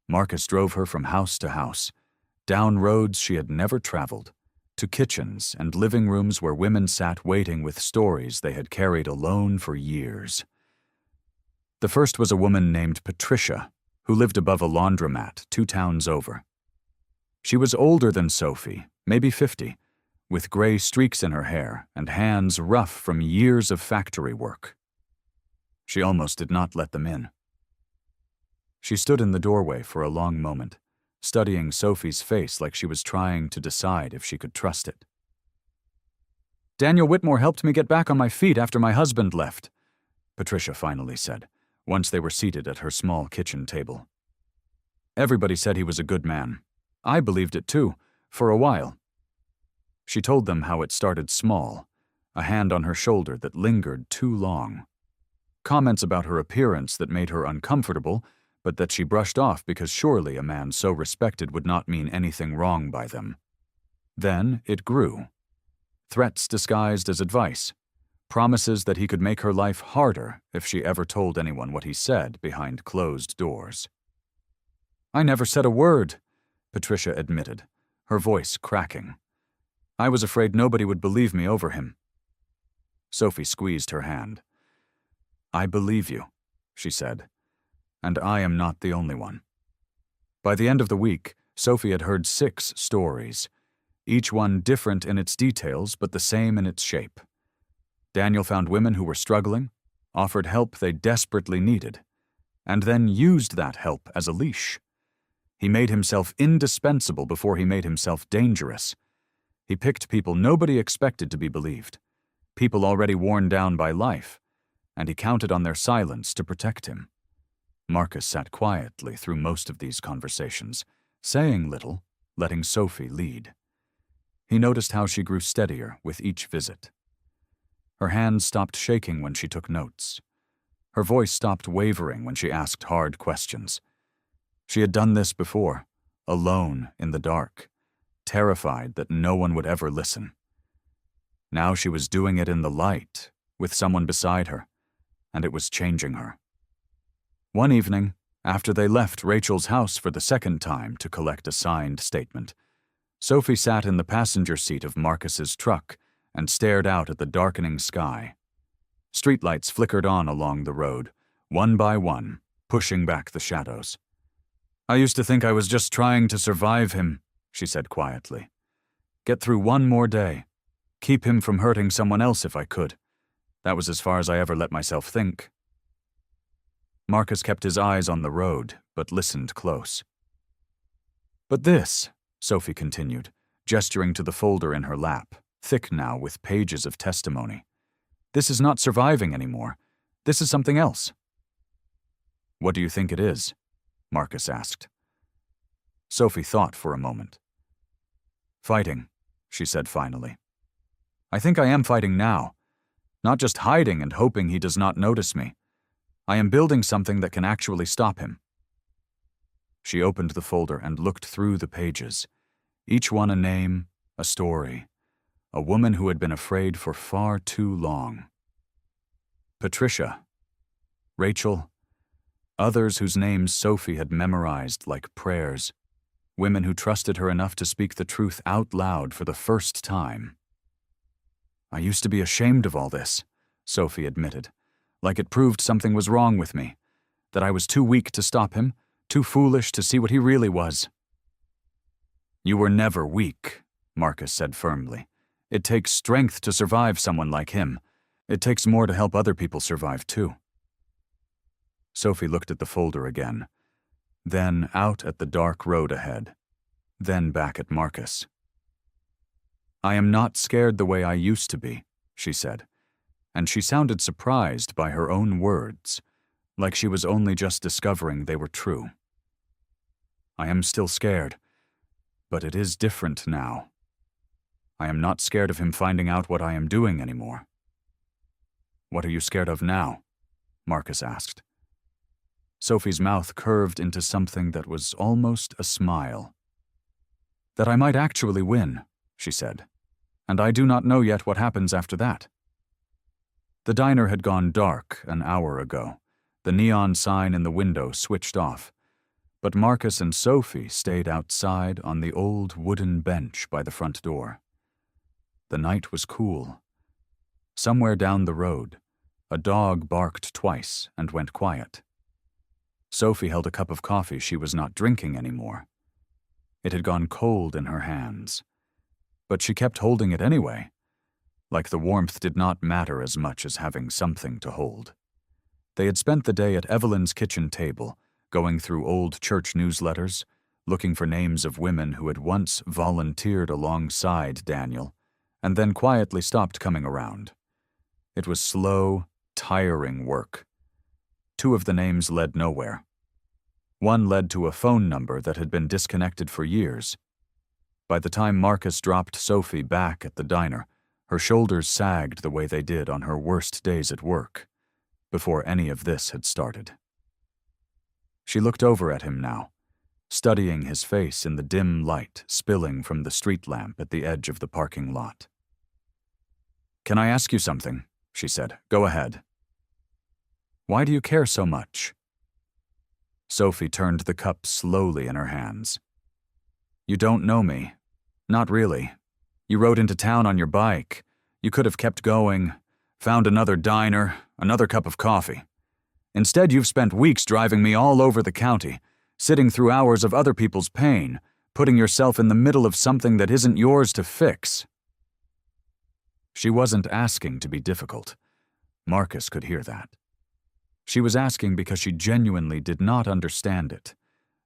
Marcus drove her from house to house, down roads she had never traveled, to kitchens and living rooms where women sat waiting with stories they had carried alone for years. The first was a woman named Patricia, who lived above a laundromat 2 towns over. She was older than Sophie, maybe 50, with gray streaks in her hair and hands rough from years of factory work. She almost did not let them in. She stood in the doorway for a long moment, studying Sophie's face like she was trying to decide if she could trust it. "Daniel Whitmore helped me get back on my feet after my husband left," Patricia finally said, once they were seated at her small kitchen table. "Everybody said he was a good man. I believed it too, for a while." She told them how it started small, a hand on her shoulder that lingered too long. Comments about her appearance that made her uncomfortable, but that she brushed off because surely a man so respected would not mean anything wrong by them. Then it grew. Threats disguised as advice, promises that he could make her life harder if she ever told anyone what he said behind closed doors. "I never said a word," Patricia admitted, her voice cracking. "I was afraid nobody would believe me over him." Sophie squeezed her hand. "I believe you," she said, "and I am not the only one." By the end of the week, Sophie had heard 6 stories, each one different in its details but the same in its shape. Daniel found women who were struggling, offered help they desperately needed, and then used that help as a leash. He made himself indispensable before he made himself dangerous. He picked people nobody expected to be believed, people already worn down by life, and he counted on their silence to protect him. Marcus sat quietly through most of these conversations, saying little, letting Sophie lead. He noticed how she grew steadier with each visit. Her hands stopped shaking when she took notes. Her voice stopped wavering when she asked hard questions. She had done this before, alone in the dark, terrified that no one would ever listen. Now she was doing it in the light, with someone beside her, and it was changing her. One evening, after they left Rachel's house for the second time to collect a signed statement, Sophie sat in the passenger seat of Marcus's truck and stared out at the darkening sky. Streetlights flickered on along the road, one by one, pushing back the shadows. "I used to think I was just trying to survive him," she said quietly. "Get through one more day. Keep him from hurting someone else if I could. That was as far as I ever let myself think." Marcus kept his eyes on the road, but listened close. "But this," Sophie continued, gesturing to the folder in her lap, thick now with pages of testimony. "This is not surviving anymore. This is something else." "What do you think it is?" Marcus asked. Sophie thought for a moment. "Fighting," she said finally. "I think I am fighting now. Not just hiding and hoping he does not notice me. I am building something that can actually stop him." She opened the folder and looked through the pages, each one a name, a story, a woman who had been afraid for far too long. Patricia, Rachel, others whose names Sophie had memorized like prayers, women who trusted her enough to speak the truth out loud for the first time. "I used to be ashamed of all this," Sophie admitted, like it proved something was wrong with me, that I was too weak to stop him, too foolish to see what he really was. "You were never weak," Marcus said firmly. "It takes strength to survive someone like him. It takes more to help other people survive too." Sophie looked at the folder again, then out at the dark road ahead, then back at Marcus. "I am not scared the way I used to be," she said, and she sounded surprised by her own words, like she was only just discovering they were true. "I am still scared, but it is different now. I am not scared of him finding out what I am doing anymore." "What are you scared of now?" Marcus asked. Sophie's mouth curved into something that was almost a smile. "That I might actually win," she said, "and I do not know yet what happens after that." The diner had gone dark an hour ago, the neon sign in the window switched off, but Marcus and Sophie stayed outside on the old wooden bench by the front door. The night was cool. Somewhere down the road, a dog barked twice and went quiet. Sophie held a cup of coffee she was not drinking anymore. It had gone cold in her hands, but she kept holding it anyway, like the warmth did not matter as much as having something to hold. They had spent the day at Evelyn's kitchen table, going through old church newsletters, looking for names of women who had once volunteered alongside Daniel, and then quietly stopped coming around. It was slow, tiring work. 2 of the names led nowhere. One led to a phone number that had been disconnected for years. By the time Marcus dropped Sophie back at the diner, her shoulders sagged the way they did on her worst days at work, before any of this had started. She looked over at him now, studying his face in the dim light spilling from the street lamp at the edge of the parking lot. "Can I ask you something?" she said. "Go ahead." "Why do you care so much?" Sophie turned the cup slowly in her hands. "You don't know me. Not really. You rode into town on your bike. You could have kept going, found another diner, another cup of coffee. Instead, you've spent weeks driving me all over the county, sitting through hours of other people's pain, putting yourself in the middle of something that isn't yours to fix." She wasn't asking to be difficult. Marcus could hear that. She was asking because she genuinely did not understand it,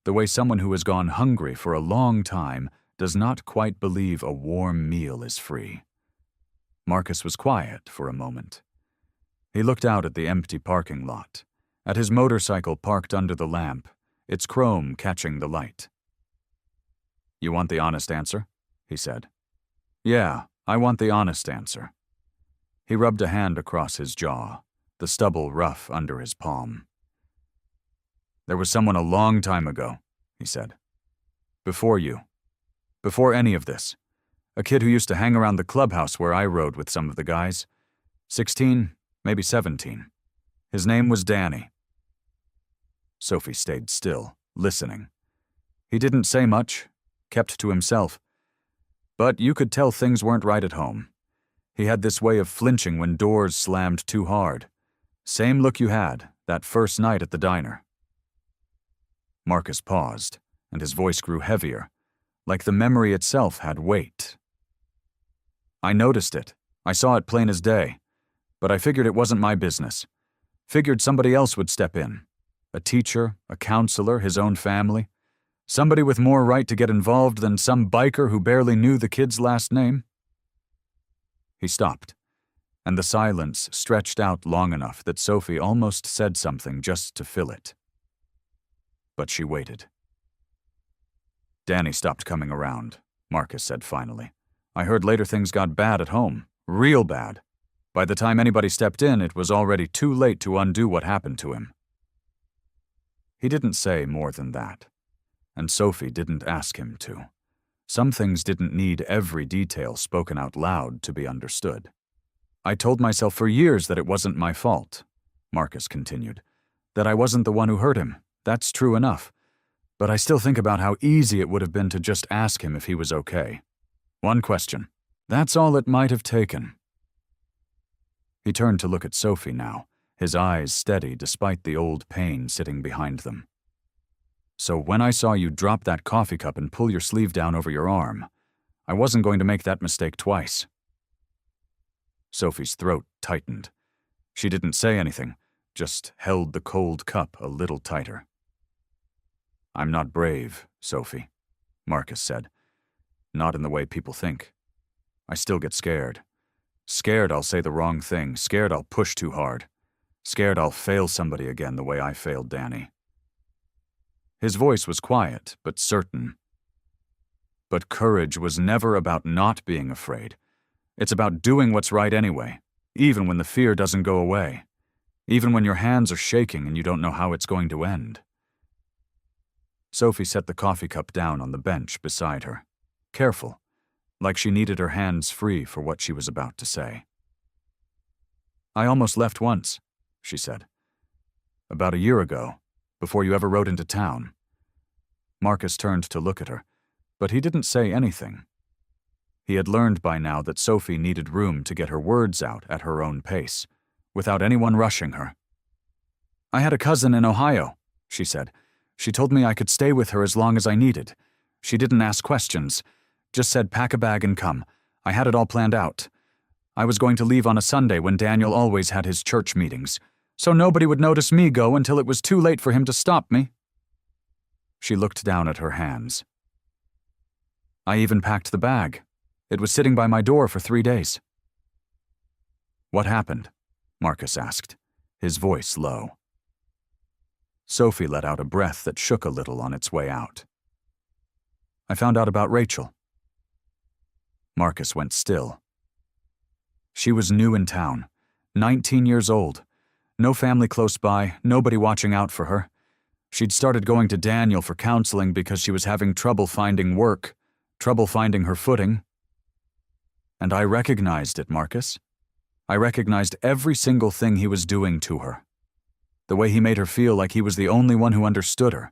the way someone who has gone hungry for a long time does not quite believe a warm meal is free. Marcus was quiet for a moment. He looked out at the empty parking lot, at his motorcycle parked under the lamp, its chrome catching the light. "You want the honest answer?" he said. Yeah, I want the honest answer. He rubbed a hand across his jaw, the stubble rough under his palm. There was someone a long time ago, he said. Before you. Before any of this. A kid who used to hang around the clubhouse where I rode with some of the guys. 16, maybe 17. His name was Danny. Sophie stayed still, listening. He didn't say much, kept to himself. But you could tell things weren't right at home. He had this way of flinching when doors slammed too hard. Same look you had that first night at the diner. Marcus paused, and his voice grew heavier, like the memory itself had weight. I noticed it. I saw it plain as day. But I figured it wasn't my business. Figured somebody else would step in. A teacher, a counselor, his own family. Somebody with more right to get involved than some biker who barely knew the kid's last name. He stopped, and the silence stretched out long enough that Sophie almost said something just to fill it. But she waited. Danny stopped coming around, Marcus said finally. I heard later things got bad at home, real bad. By the time anybody stepped in, it was already too late to undo what happened to him. He didn't say more than that, and Sophie didn't ask him to. Some things didn't need every detail spoken out loud to be understood. I told myself for years that it wasn't my fault, Marcus continued, that I wasn't the one who hurt him. That's true enough. But I still think about how easy it would have been to just ask him if he was okay. One question. That's all it might have taken. He turned to look at Sophie now, his eyes steady despite the old pain sitting behind them. So when I saw you drop that coffee cup and pull your sleeve down over your arm, I wasn't going to make that mistake twice. Sophie's throat tightened. She didn't say anything, just held the cold cup a little tighter. I'm not brave, Sophie, Marcus said. Not in the way people think. I still get scared. Scared I'll say the wrong thing, scared I'll push too hard. Scared I'll fail somebody again the way I failed Danny. His voice was quiet, but certain. But courage was never about not being afraid. It's about doing what's right anyway, even when the fear doesn't go away, even when your hands are shaking and you don't know how it's going to end. Sophie set the coffee cup down on the bench beside her, careful, like she needed her hands free for what she was about to say. I almost left once, she said. About a year ago, before you ever rode into town. Marcus turned to look at her, but he didn't say anything. He had learned by now that Sophie needed room to get her words out at her own pace, without anyone rushing her. I had a cousin in Ohio, she said. She told me I could stay with her as long as I needed. She didn't ask questions, just said pack a bag and come. I had it all planned out. I was going to leave on a Sunday when Daniel always had his church meetings, so nobody would notice me go until it was too late for him to stop me. She looked down at her hands. I even packed the bag. It was sitting by my door for 3 days. What happened? Marcus asked, his voice low. Sophie let out a breath that shook a little on its way out. I found out about Rachel. Marcus went still. She was new in town, 19 years old. No family close by, nobody watching out for her. She'd started going to Daniel for counseling because she was having trouble finding work, trouble finding her footing. And I recognized it, Marcus. I recognized every single thing he was doing to her. The way he made her feel like he was the only one who understood her.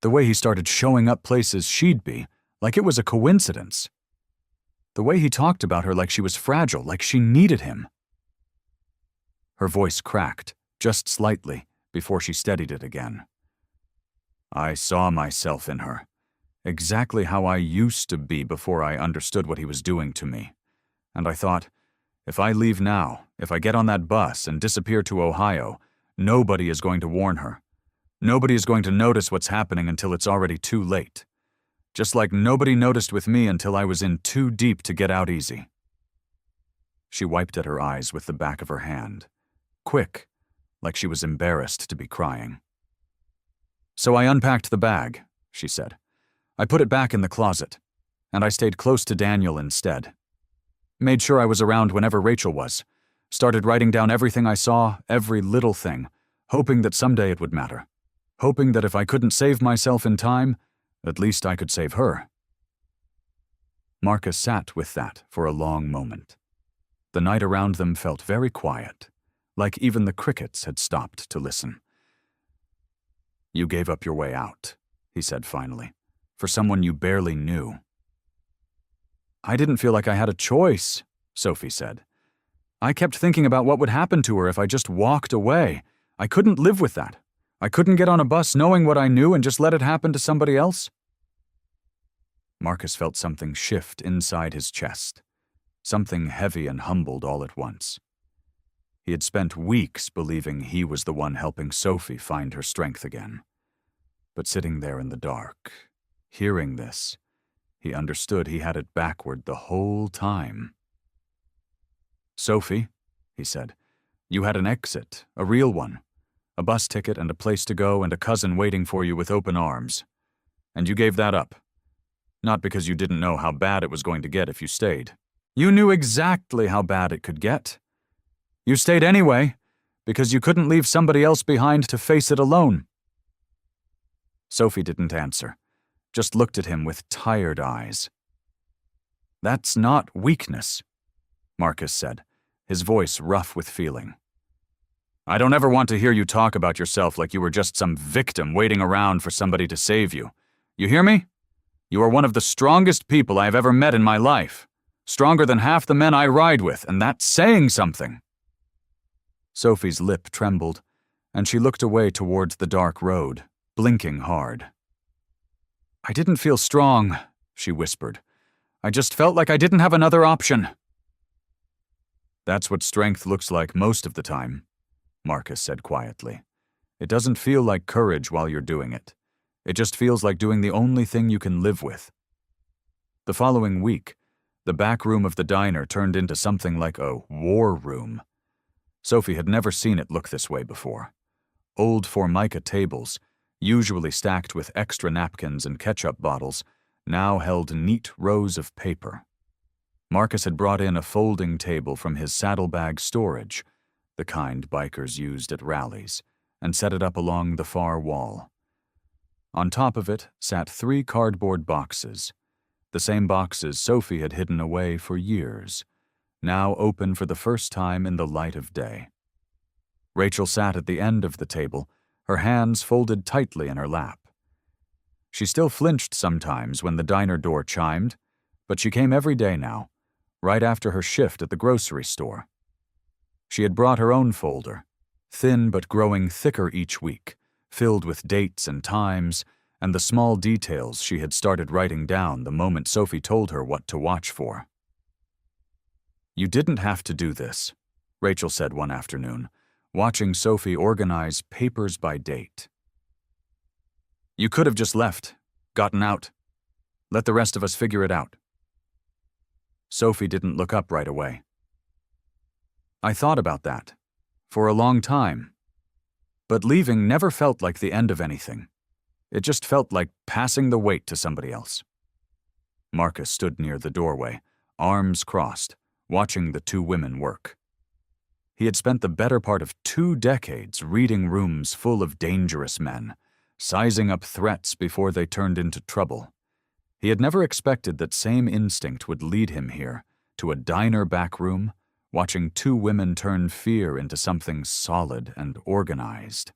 The way he started showing up places she'd be, like it was a coincidence. The way he talked about her like she was fragile, like she needed him. Her voice cracked, just slightly, before she steadied it again. I saw myself in her, exactly how I used to be before I understood what he was doing to me. And I thought, if I leave now, if I get on that bus and disappear to Ohio, nobody is going to warn her. Nobody is going to notice what's happening until it's already too late. Just like nobody noticed with me until I was in too deep to get out easy. She wiped at her eyes with the back of her hand. Quick, like she was embarrassed to be crying. So I unpacked the bag, she said. I put it back in the closet, and I stayed close to Daniel instead, Made sure I was around whenever Rachel was. Started writing down everything I saw, every little thing, hoping that someday it would matter. Hoping that if I couldn't save myself in time, at least I could save her. Marcus sat with that for a long moment. The night around them felt very quiet, like even the crickets had stopped to listen. "You gave up your way out," he said finally, "for someone you barely knew." "I didn't feel like I had a choice," Sophie said. "I kept thinking about what would happen to her if I just walked away. I couldn't live with that. I couldn't get on a bus knowing what I knew and just let it happen to somebody else." Marcus felt something shift inside his chest, something heavy and humbled all at once. He had spent weeks believing he was the one helping Sophie find her strength again. But sitting there in the dark, hearing this, he understood he had it backward the whole time. "Sophie," he said, "you had an exit, a real one. A bus ticket and a place to go and a cousin waiting for you with open arms. And you gave that up. Not because you didn't know how bad it was going to get if you stayed. You knew exactly how bad it could get. You stayed anyway, because you couldn't leave somebody else behind to face it alone." Sophie didn't answer, just looked at him with tired eyes. "That's not weakness," Marcus said, his voice rough with feeling. "I don't ever want to hear you talk about yourself like you were just some victim waiting around for somebody to save you. You hear me? You are one of the strongest people I have ever met in my life. Stronger than half the men I ride with, and that's saying something." Sophie's lip trembled, and she looked away towards the dark road, blinking hard. "I didn't feel strong," she whispered. "I just felt like I didn't have another option." "That's what strength looks like most of the time," Marcus said quietly. "It doesn't feel like courage while you're doing it. It just feels like doing the only thing you can live with." The following week, the back room of the diner turned into something like a war room. Sophie had never seen it look this way before. Old Formica tables, usually stacked with extra napkins and ketchup bottles, now held neat rows of paper. Marcus had brought in a folding table from his saddlebag storage, the kind bikers used at rallies, and set it up along the far wall. On top of it sat 3 cardboard boxes, the same boxes Sophie had hidden away for years, now open for the first time in the light of day. Rachel sat at the end of the table, her hands folded tightly in her lap. She still flinched sometimes when the diner door chimed, but she came every day now, right after her shift at the grocery store. She had brought her own folder, thin but growing thicker each week, filled with dates and times, and the small details she had started writing down the moment Sophie told her what to watch for. "You didn't have to do this," Rachel said one afternoon, watching Sophie organize papers by date. "You could have just left, gotten out. Let the rest of us figure it out." Sophie didn't look up right away. "I thought about that, for a long time. But leaving never felt like the end of anything. It just felt like passing the weight to somebody else." Marcus stood near the doorway, arms crossed, watching the 2 women work. He had spent the better part of 2 decades reading rooms full of dangerous men, sizing up threats before they turned into trouble. He had never expected that same instinct would lead him here, to a diner back room, watching 2 women turn fear into something solid and organized.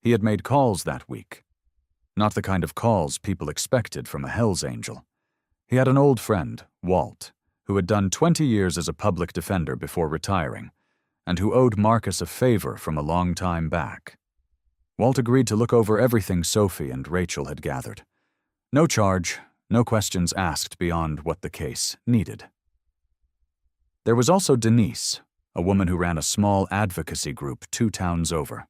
He had made calls that week. Not the kind of calls people expected from a Hell's Angel. He had an old friend, Walt, who had done 20 years as a public defender before retiring, and who owed Marcus a favor from a long time back. Walt agreed to look over everything Sophie and Rachel had gathered. No charge, no questions asked beyond what the case needed. There was also Denise, a woman who ran a small advocacy group 2 towns over.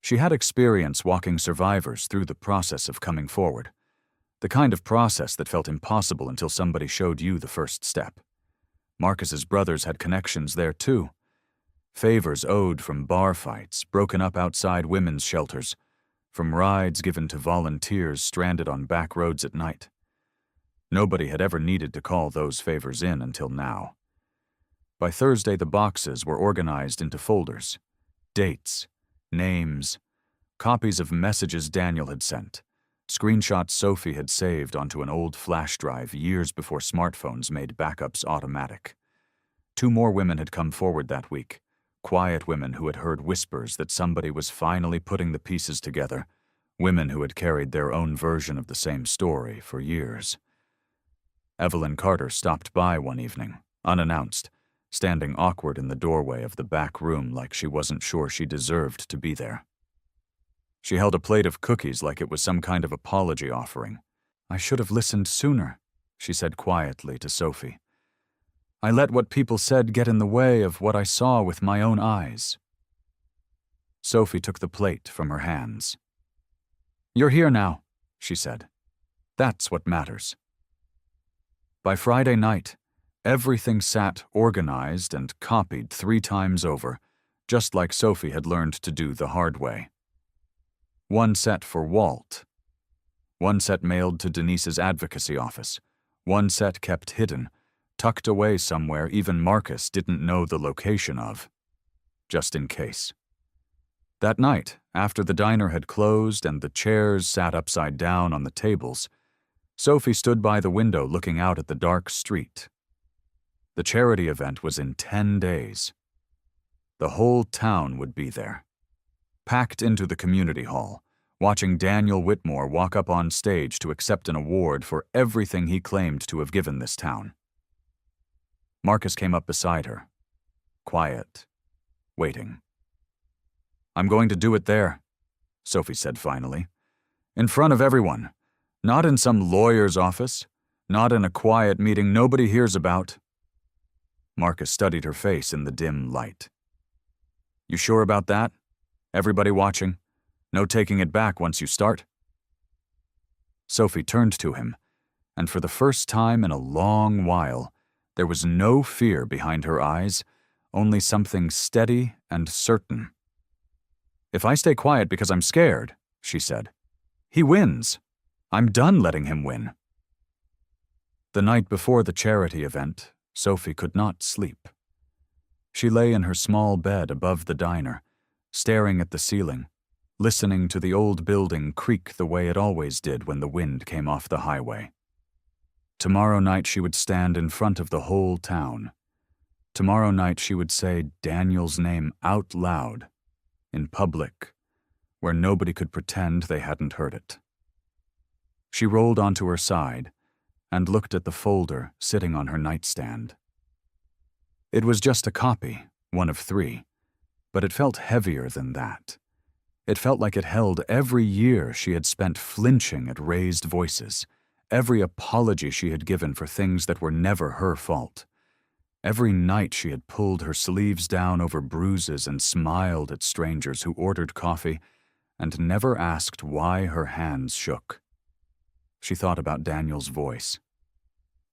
She had experience walking survivors through the process of coming forward, the kind of process that felt impossible until somebody showed you the first step. Marcus's brothers had connections there too. Favors owed from bar fights broken up outside women's shelters, from rides given to volunteers stranded on back roads at night. Nobody had ever needed to call those favors in until now. By Thursday, the boxes were organized into folders. Dates, names, copies of messages Daniel had sent, screenshots Sophie had saved onto an old flash drive years before smartphones made backups automatic. 2 more women had come forward that week, quiet women who had heard whispers that somebody was finally putting the pieces together, women who had carried their own version of the same story for years. Evelyn Carter stopped by one evening, unannounced, standing awkward in the doorway of the back room like she wasn't sure she deserved to be there. She held a plate of cookies like it was some kind of apology offering. "I should have listened sooner," she said quietly to Sophie. "I let what people said get in the way of what I saw with my own eyes." Sophie took the plate from her hands. "You're here now," she said. "That's what matters." By Friday night, everything sat organized and copied 3 times over, just like Sophie had learned to do the hard way. 1 set for Walt. 1 set mailed to Denise's advocacy office. 1 set kept hidden, tucked away somewhere even Marcus didn't know the location of, just in case. That night, after the diner had closed and the chairs sat upside down on the tables, Sophie stood by the window looking out at the dark street. The charity event was in 10 days. The whole town would be there, packed into the community hall, watching Daniel Whitmore walk up on stage to accept an award for everything he claimed to have given this town. Marcus came up beside her, quiet, waiting. "I'm going to do it there," Sophie said finally. "In front of everyone. Not in some lawyer's office. Not in a quiet meeting nobody hears about." Marcus studied her face in the dim light. "You sure about that? Everybody watching? No taking it back once you start?" Sophie turned to him, and for the first time in a long while, there was no fear behind her eyes, only something steady and certain. "If I stay quiet because I'm scared," she said, "he wins. I'm done letting him win." The night before the charity event, Sophie could not sleep. She lay in her small bed above the diner, staring at the ceiling, listening to the old building creak the way it always did when the wind came off the highway. Tomorrow night she would stand in front of the whole town. Tomorrow night she would say Daniel's name out loud, in public, where nobody could pretend they hadn't heard it. She rolled onto her side and looked at the folder sitting on her nightstand. It was just a copy, 1 of 3, but it felt heavier than that. It felt like it held every year she had spent flinching at raised voices, every apology she had given for things that were never her fault. Every night she had pulled her sleeves down over bruises and smiled at strangers who ordered coffee and never asked why her hands shook. She thought about Daniel's voice.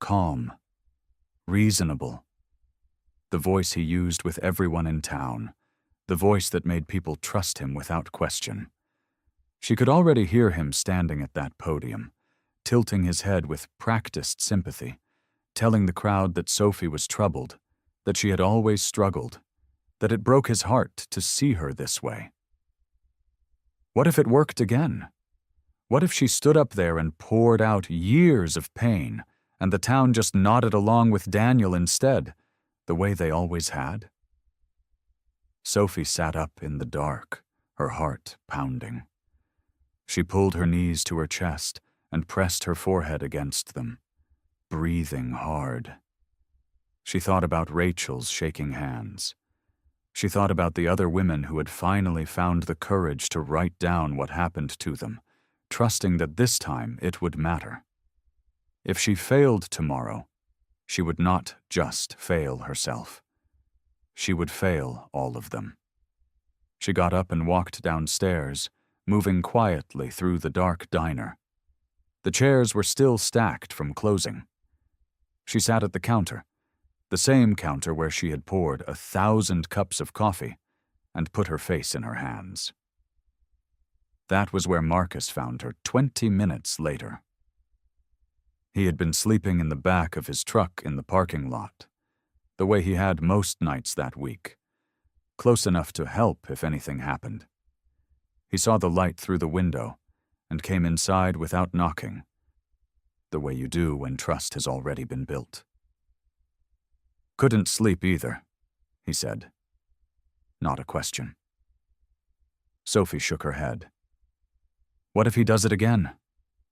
Calm, reasonable. The voice he used with everyone in town, the voice that made people trust him without question. She could already hear him standing at that podium, tilting his head with practiced sympathy, telling the crowd that Sophie was troubled, that she had always struggled, that it broke his heart to see her this way. What if it worked again? What if she stood up there and poured out years of pain, and the town just nodded along with Daniel instead, the way they always had? Sophie sat up in the dark, her heart pounding. She pulled her knees to her chest and pressed her forehead against them, breathing hard. She thought about Rachel's shaking hands. She thought about the other women who had finally found the courage to write down what happened to them, trusting that this time it would matter. If she failed tomorrow, she would not just fail herself. She would fail all of them. She got up and walked downstairs, moving quietly through the dark diner. The chairs were still stacked from closing. She sat at the counter, the same counter where she had poured 1,000 cups of coffee, and put her face in her hands. That was where Marcus found her 20 minutes later. He had been sleeping in the back of his truck in the parking lot. the way he had most nights that week. Close enough to help if anything happened. He saw the light through the window and came inside without knocking, the way you do when trust has already been built. Couldn't sleep either, he said. Not a question. Sophie shook her head. What if he does it again?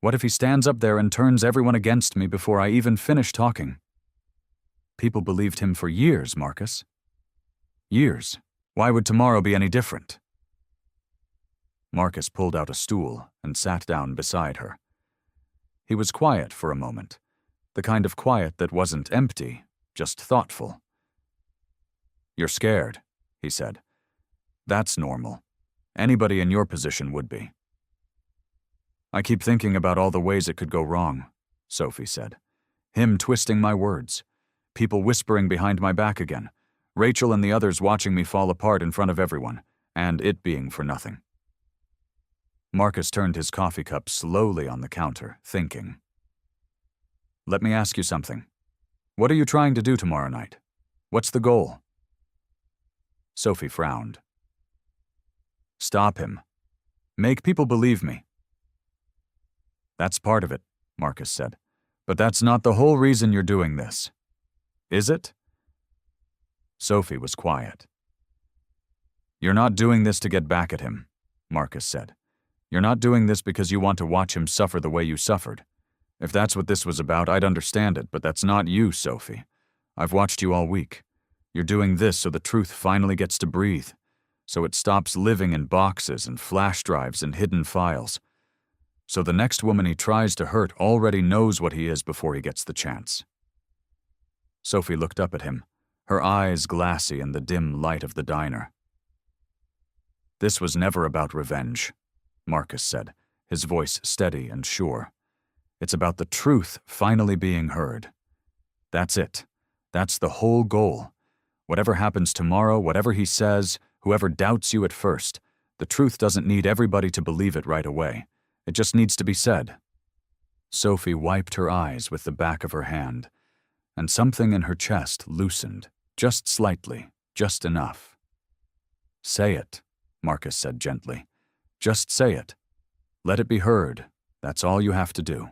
What if he stands up there and turns everyone against me before I even finish talking? People believed him for years, Marcus. Years. Why would tomorrow be any different? Marcus pulled out a stool and sat down beside her. He was quiet for a moment, the kind of quiet that wasn't empty, just thoughtful. You're scared, he said. That's normal. Anybody in your position would be. I keep thinking about all the ways it could go wrong, Sophie said. Him twisting my words. People whispering behind my back again. Rachel and the others watching me fall apart in front of everyone, and it being for nothing. Marcus turned his coffee cup slowly on the counter, thinking. Let me ask you something. What are you trying to do tomorrow night? What's the goal? Sophie frowned. Stop him. Make people believe me. That's part of it, Marcus said. But that's not the whole reason you're doing this. Is it? Sophie was quiet. You're not doing this to get back at him, Marcus said. You're not doing this because you want to watch him suffer the way you suffered. If that's what this was about, I'd understand it, but that's not you, Sophie. I've watched you all week. You're doing this so the truth finally gets to breathe, so it stops living in boxes and flash drives and hidden files. So the next woman he tries to hurt already knows what he is before he gets the chance. Sophie looked up at him, her eyes glassy in the dim light of the diner. This was never about revenge, Marcus said, his voice steady and sure. It's about the truth finally being heard. That's it. That's the whole goal. Whatever happens tomorrow, whatever he says, whoever doubts you at first, the truth doesn't need everybody to believe it right away. It just needs to be said. Sophie wiped her eyes with the back of her hand, and something in her chest loosened, just slightly, just enough. Say it, Marcus said gently. Just say it. Let it be heard. That's all you have to do.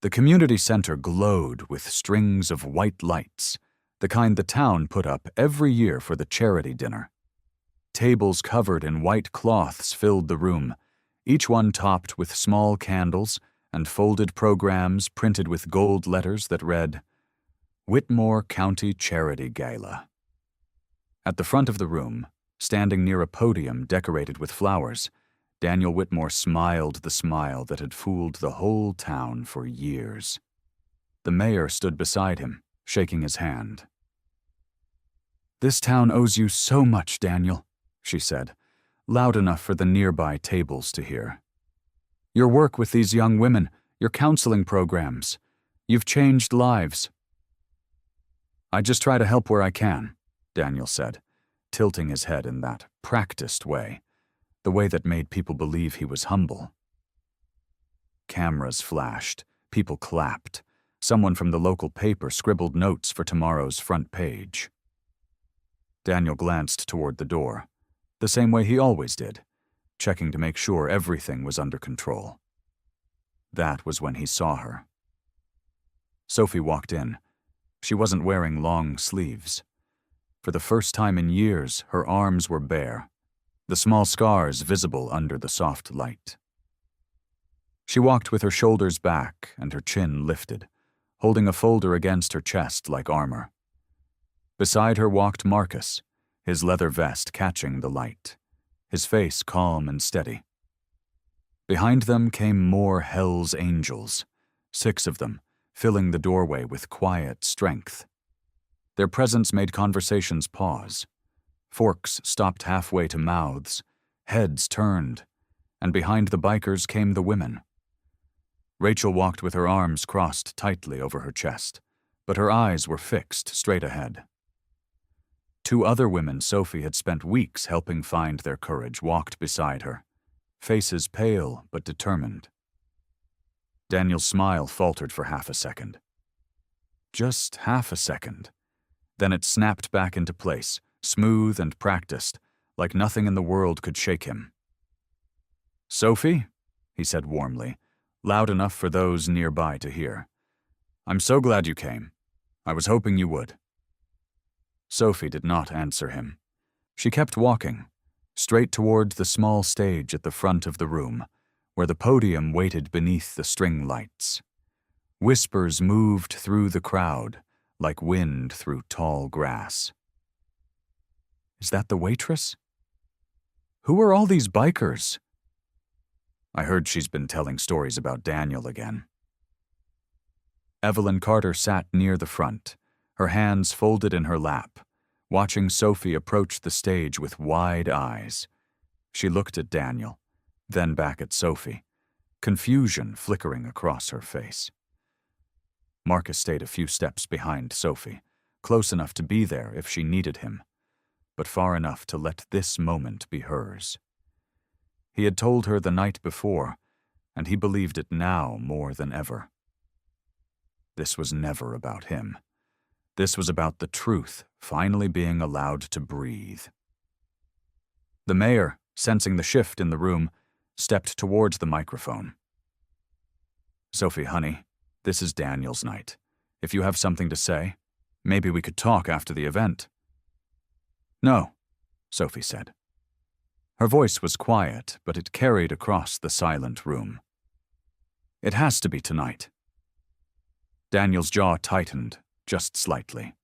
The community center glowed with strings of white lights, the kind the town put up every year for the charity dinner. Tables covered in white cloths filled the room, each one topped with small candles and folded programs printed with gold letters that read, Whitmore County Charity Gala. At the front of the room, standing near a podium decorated with flowers, Daniel Whitmore smiled the smile that had fooled the whole town for years. The mayor stood beside him, shaking his hand. This town owes you so much, Daniel, she said, loud enough for the nearby tables to hear. Your work with these young women, your counseling programs, you've changed lives. I just try to help where I can, Daniel said, tilting his head in that practiced way, the way that made people believe he was humble. Cameras flashed, people clapped. Someone from the local paper scribbled notes for tomorrow's front page. Daniel glanced toward the door, the same way he always did, checking to make sure everything was under control. That was when he saw her. Sophie walked in. She wasn't wearing long sleeves. For the first time in years, her arms were bare, the small scars visible under the soft light. She walked with her shoulders back and her chin lifted, holding a folder against her chest like armor. Beside her walked Marcus, his leather vest catching the light, his face calm and steady. Behind them came more Hell's Angels, 6 of them, filling the doorway with quiet strength. Their presence made conversations pause. Forks stopped halfway to mouths, heads turned, and behind the bikers came the women. Rachel walked with her arms crossed tightly over her chest, but her eyes were fixed straight ahead. 2 other women Sophie had spent weeks helping find their courage walked beside her, faces pale but determined. Daniel's smile faltered for half a second. Just half a second. Then it snapped back into place, smooth and practiced, like nothing in the world could shake him. "Sophie," he said warmly, loud enough for those nearby to hear. "I'm so glad you came. I was hoping you would." Sophie did not answer him. She kept walking, straight toward the small stage at the front of the room, where the podium waited beneath the string lights. Whispers moved through the crowd, like wind through tall grass. "Is that the waitress? Who are all these bikers?" "I heard she's been telling stories about Daniel again." Evelyn Carter sat near the front, her hands folded in her lap, watching Sophie approach the stage with wide eyes. She looked at Daniel, then back at Sophie, confusion flickering across her face. Marcus stayed a few steps behind Sophie, close enough to be there if she needed him, but far enough to let this moment be hers. He had told her the night before, and he believed it now more than ever. This was never about him. This was about the truth finally being allowed to breathe. The mayor, sensing the shift in the room, stepped towards the microphone. "Sophie, honey, this is Daniel's night. If you have something to say, maybe we could talk after the event." "No," Sophie said. Her voice was quiet, but it carried across the silent room. "It has to be tonight." Daniel's jaw tightened, just slightly.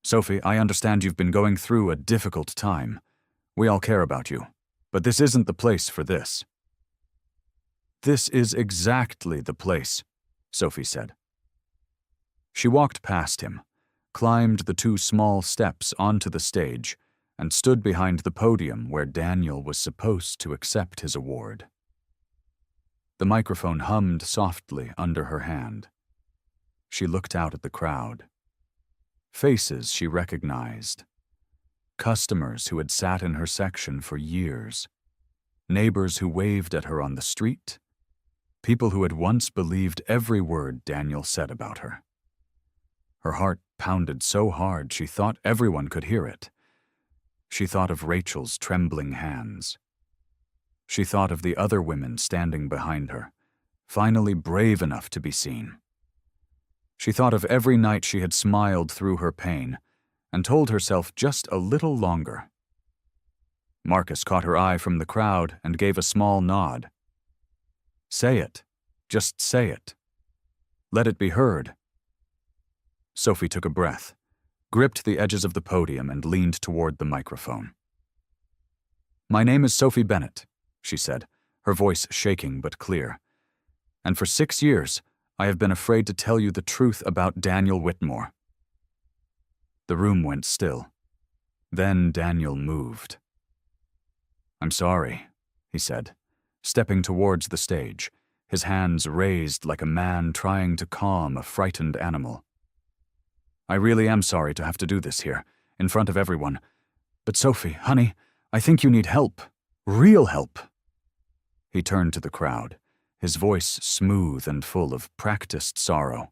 "Sophie, I understand you've been going through a difficult time. We all care about you, but this isn't the place for this." "This is exactly the place," Sophie said. She walked past him, climbed the 2 small steps onto the stage, and stood behind the podium where Daniel was supposed to accept his award. The microphone hummed softly under her hand. She looked out at the crowd. Faces she recognized. Customers who had sat in her section for years. Neighbors who waved at her on the street. People who had once believed every word Daniel said about her. Her heart pounded so hard she thought everyone could hear it. She thought of Rachel's trembling hands. She thought of the other women standing behind her, finally brave enough to be seen. She thought of every night she had smiled through her pain and told herself just a little longer. Marcus caught her eye from the crowd and gave a small nod. "Say it. Just say it. Let it be heard." Sophie took a breath, gripped the edges of the podium and leaned toward the microphone. "My name is Sophie Bennett," she said, her voice shaking but clear. "And for 6 years, I have been afraid to tell you the truth about Daniel Whitmore." The room went still. Then Daniel moved. "I'm sorry," he said, stepping towards the stage, his hands raised like a man trying to calm a frightened animal. "I really am sorry to have to do this here, in front of everyone. But Sophie, honey, I think you need help. Real help." He turned to the crowd, his voice smooth and full of practiced sorrow.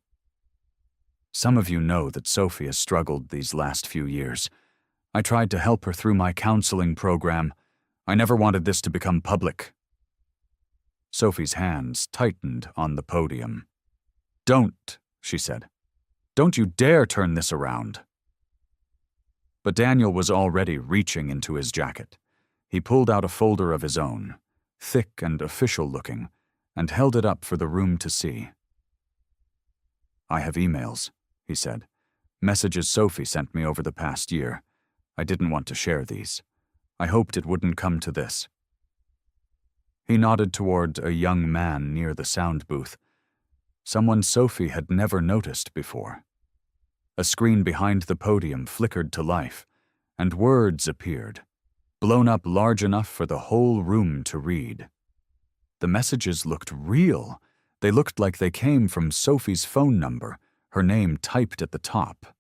"Some of you know that Sophie has struggled these last few years. I tried to help her through my counseling program. I never wanted this to become public." Sophie's hands tightened on the podium. "Don't," she said. "Don't you dare turn this around." But Daniel was already reaching into his jacket. He pulled out a folder of his own, thick and official-looking, and held it up for the room to see. "I have emails," he said. "Messages Sophie sent me over the past year. I didn't want to share these. I hoped it wouldn't come to this." He nodded toward a young man near the sound booth, someone Sophie had never noticed before. A screen behind the podium flickered to life, and words appeared, blown up large enough for the whole room to read. The messages looked real. They looked like they came from Sophie's phone number, her name typed at the top.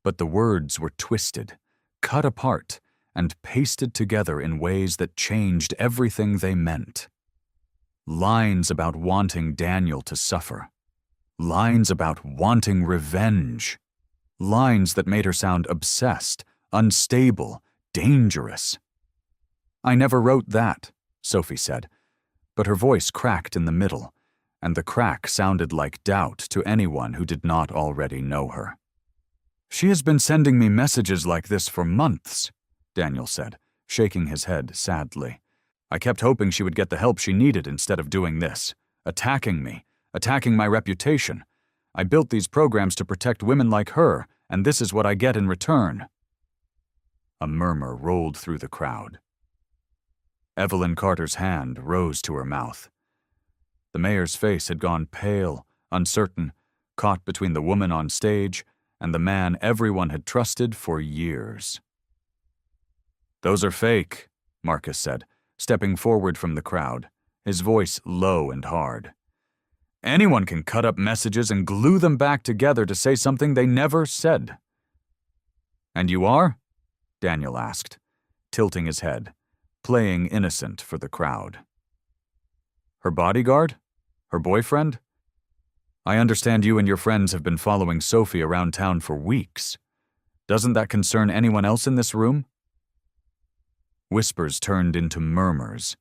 But the words were twisted, cut apart, and pasted together in ways that changed everything they meant. Lines about wanting Daniel to suffer. Lines about wanting revenge. lines that made her sound obsessed, unstable, dangerous. "I never wrote that," Sophie said, but her voice cracked in the middle, and the crack sounded like doubt to anyone who did not already know her. "She has been sending me messages like this for months," Daniel said, shaking his head sadly. "I kept hoping she would get the help she needed instead of doing this, attacking me, attacking my reputation. I built these programs to protect women like her, and this is what I get in return." A murmur rolled through the crowd. Evelyn Carter's hand rose to her mouth. The mayor's face had gone pale, uncertain, caught between the woman on stage and the man everyone had trusted for years. "Those are fake," Marcus said, stepping forward from the crowd, his voice low and hard. "Anyone can cut up messages and glue them back together to say something they never said." "And you are?" Daniel asked, tilting his head, playing innocent for the crowd. "Her bodyguard? Her boyfriend? I understand you and your friends have been following Sophie around town for weeks. Doesn't that concern anyone else in this room?" Whispers turned into murmurs,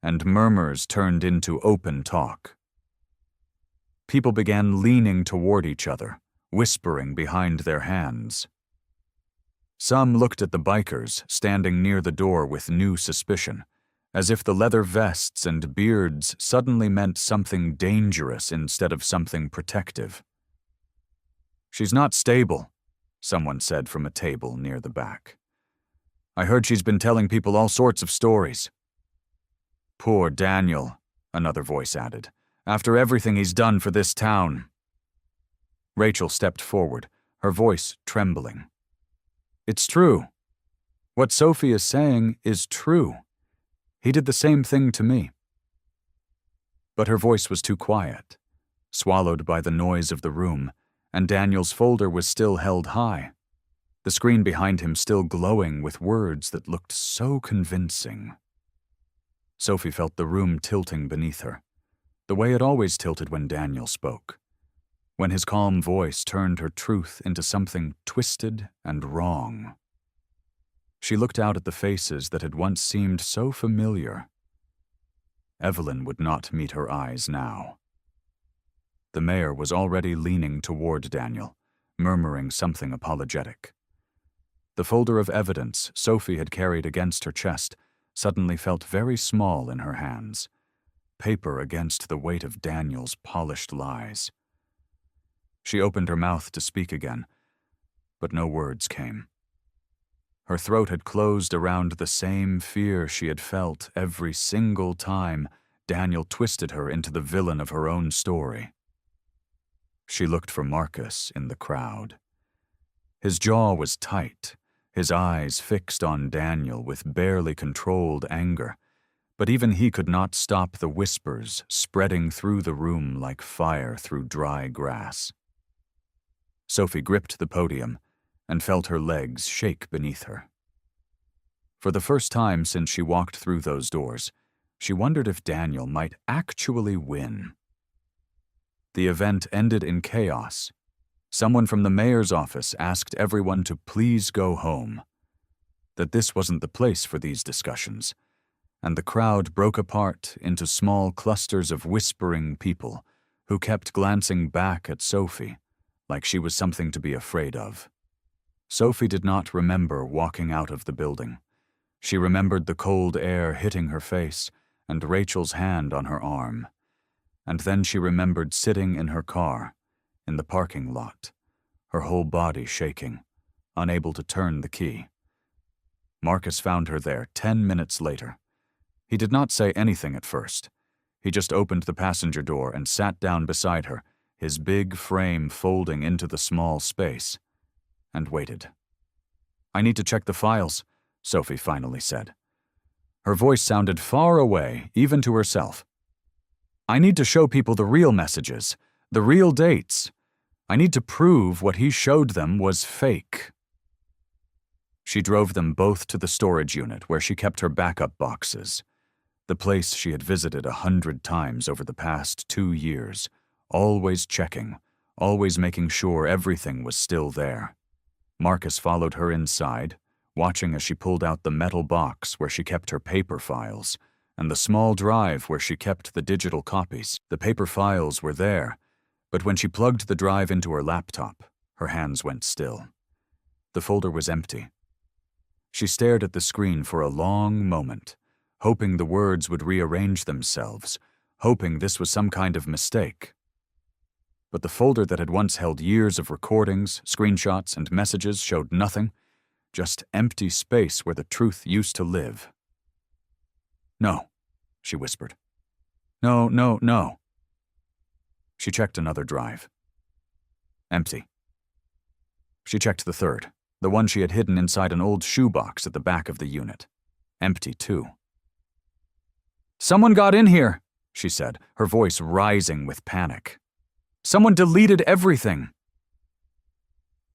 and murmurs turned into open talk. People began leaning toward each other, whispering behind their hands. Some looked at the bikers standing near the door with new suspicion, as if the leather vests and beards suddenly meant something dangerous instead of something protective. "She's not stable," someone said from a table near the back. "I heard she's been telling people all sorts of stories." "Poor Daniel," another voice added, "after everything he's done for this town." Rachel stepped forward, her voice trembling. "It's true. What Sophie is saying is true. He did the same thing to me." But her voice was too quiet, swallowed by the noise of the room, and Daniel's folder was still held high, the screen behind him still glowing with words that looked so convincing. Sophie felt the room tilting beneath her, the way it always tilted when Daniel spoke, when his calm voice turned her truth into something twisted and wrong. She looked out at the faces that had once seemed so familiar. Evelyn would not meet her eyes now. The mayor was already leaning toward Daniel, murmuring something apologetic. The folder of evidence Sophie had carried against her chest suddenly felt very small in her hands, paper against the weight of Daniel's polished lies. She opened her mouth to speak again, but no words came. Her throat had closed around the same fear she had felt every single time Daniel twisted her into the villain of her own story. She looked for Marcus in the crowd. His jaw was tight, his eyes fixed on Daniel with barely controlled anger, but even he could not stop the whispers spreading through the room like fire through dry grass. Sophie gripped the podium and felt her legs shake beneath her. For the first time since she walked through those doors, she wondered if Daniel might actually win. The event ended in chaos. Someone from the mayor's office asked everyone to please go home, that this wasn't the place for these discussions, and the crowd broke apart into small clusters of whispering people who kept glancing back at Sophie like she was something to be afraid of. Sophie did not remember walking out of the building. She remembered the cold air hitting her face and Rachel's hand on her arm. And then she remembered sitting in her car, in the parking lot, her whole body shaking, unable to turn the key. Marcus found her there 10 minutes later. He did not say anything at first. He just opened the passenger door and sat down beside her, his big frame folding into the small space, and waited. "I need to check the files," Sophie finally said. Her voice sounded far away, even to herself. "I need to show people the real messages, the real dates. I need to prove what he showed them was fake." She drove them both to the storage unit where she kept her backup boxes, the place she had visited 100 times over the past 2 years, always checking, always making sure everything was still there. Marcus followed her inside, watching as she pulled out the metal box where she kept her paper files, and the small drive where she kept the digital copies. The paper files were there, but when she plugged the drive into her laptop, her hands went still. The folder was empty. She stared at the screen for a long moment, hoping the words would rearrange themselves, hoping this was some kind of mistake. But the folder that had once held years of recordings, screenshots, and messages showed nothing, just empty space where the truth used to live. "No," she whispered. "No, no, no." She checked another drive. Empty. She checked the third, the one she had hidden inside an old shoebox at the back of the unit. Empty, too. "Someone got in here," she said, her voice rising with panic. "Someone deleted everything."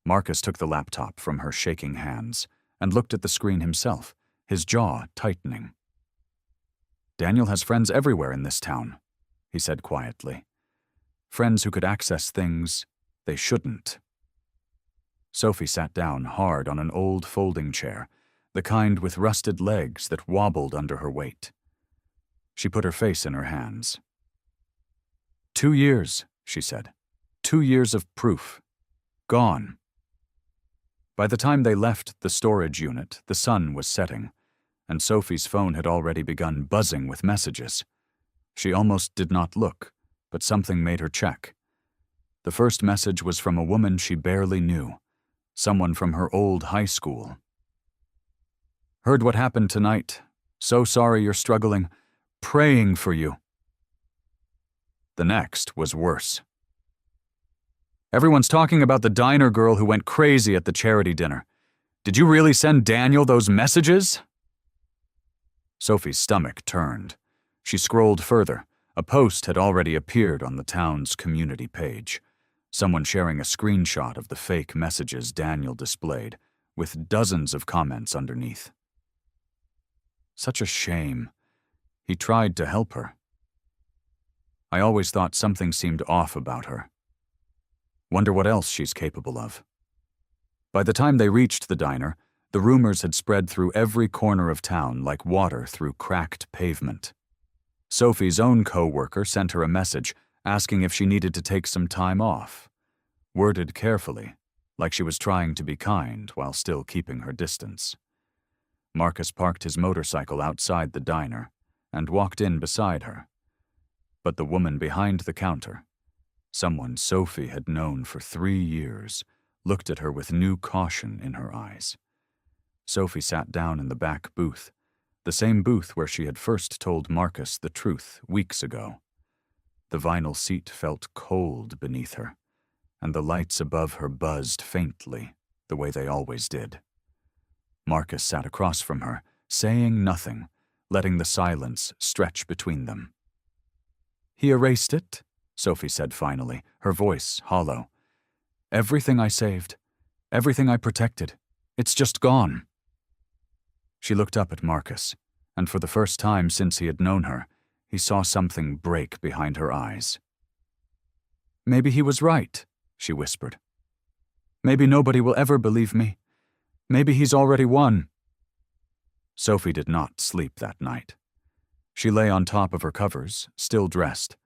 Marcus took the laptop from her shaking hands and looked at the screen himself, his jaw tightening. "Daniel has friends everywhere in this town," he said quietly. "Friends who could access things they shouldn't." Sophie sat down hard on an old folding chair, the kind with rusted legs that wobbled under her weight. She put her face in her hands. 2 years, she said. 2 years of proof. Gone. By the time they left the storage unit, the sun was setting, and Sophie's phone had already begun buzzing with messages. She almost did not look, but something made her check. The first message was from a woman she barely knew, someone from her old high school. "Heard what happened tonight. So sorry you're struggling. Praying for you." The next was worse. "Everyone's talking about the diner girl who went crazy at the charity dinner. Did you really send Daniel those messages?" Sophie's stomach turned. She scrolled further. A post had already appeared on the town's community page. Someone sharing a screenshot of the fake messages Daniel displayed, with dozens of comments underneath. Such a shame. He tried to help her. I always thought something seemed off about her. Wonder what else she's capable of. By the time they reached the diner, the rumors had spread through every corner of town like water through cracked pavement. Sophie's own co-worker sent her a message asking if she needed to take some time off, worded carefully, like she was trying to be kind while still keeping her distance. Marcus parked his motorcycle outside the diner and walked in beside her. But the woman behind the counter, someone Sophie had known for 3 years, looked at her with new caution in her eyes. Sophie sat down in the back booth, the same booth where she had first told Marcus the truth weeks ago. The vinyl seat felt cold beneath her, and the lights above her buzzed faintly, the way they always did. Marcus sat across from her, saying nothing, letting the silence stretch between them. "He erased it," Sophie said finally, her voice hollow. "Everything I saved, everything I protected, it's just gone." She looked up at Marcus, and for the first time since he had known her, he saw something break behind her eyes. "Maybe he was right," she whispered. "Maybe nobody will ever believe me. Maybe he's already won." Sophie did not sleep that night. She lay on top of her covers, still dressed,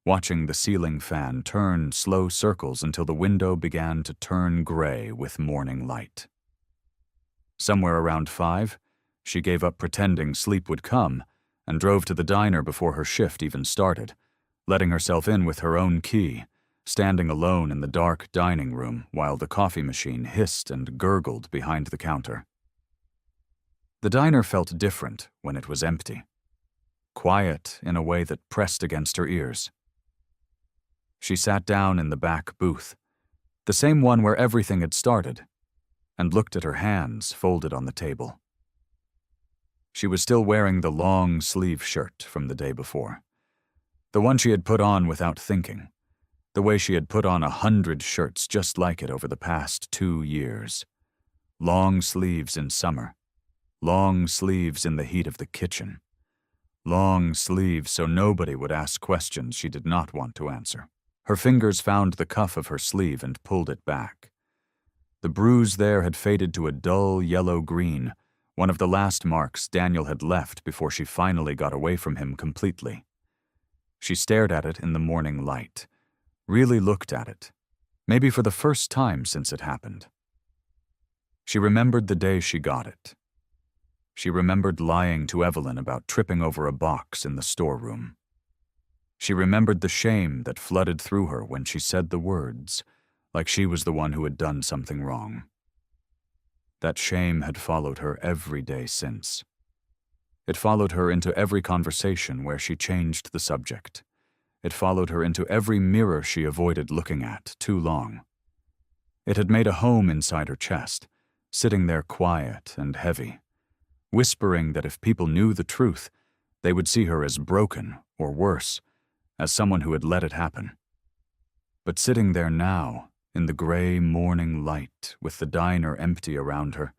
watching the ceiling fan turn slow circles until the window began to turn gray with morning light. Somewhere around 5, she gave up pretending sleep would come and drove to the diner before her shift even started, letting herself in with her own key, standing alone in the dark dining room while the coffee machine hissed and gurgled behind the counter. The diner felt different when it was empty, quiet in a way that pressed against her ears. She sat down in the back booth, the same one where everything had started, and looked at her hands folded on the table. She was still wearing the long sleeve shirt from the day before, the one she had put on without thinking, the way she had put on 100 shirts just like it over the past 2 years. Long sleeves in summer, long sleeves in the heat of the kitchen, long sleeves so nobody would ask questions she did not want to answer. Her fingers found the cuff of her sleeve and pulled it back. The bruise there had faded to a dull yellow-green, one of the last marks Daniel had left before she finally got away from him completely. She stared at it in the morning light, really looked at it, maybe for the first time since it happened. She remembered the day she got it. She remembered lying to Evelyn about tripping over a box in the storeroom. She remembered the shame that flooded through her when she said the words, like she was the one who had done something wrong. That shame had followed her every day since. It followed her into every conversation where she changed the subject. It followed her into every mirror she avoided looking at too long. It had made a home inside her chest, sitting there quiet and heavy, whispering that if people knew the truth, they would see her as broken, or worse, as someone who had let it happen. But sitting there now, in the gray morning light, with the diner empty around her,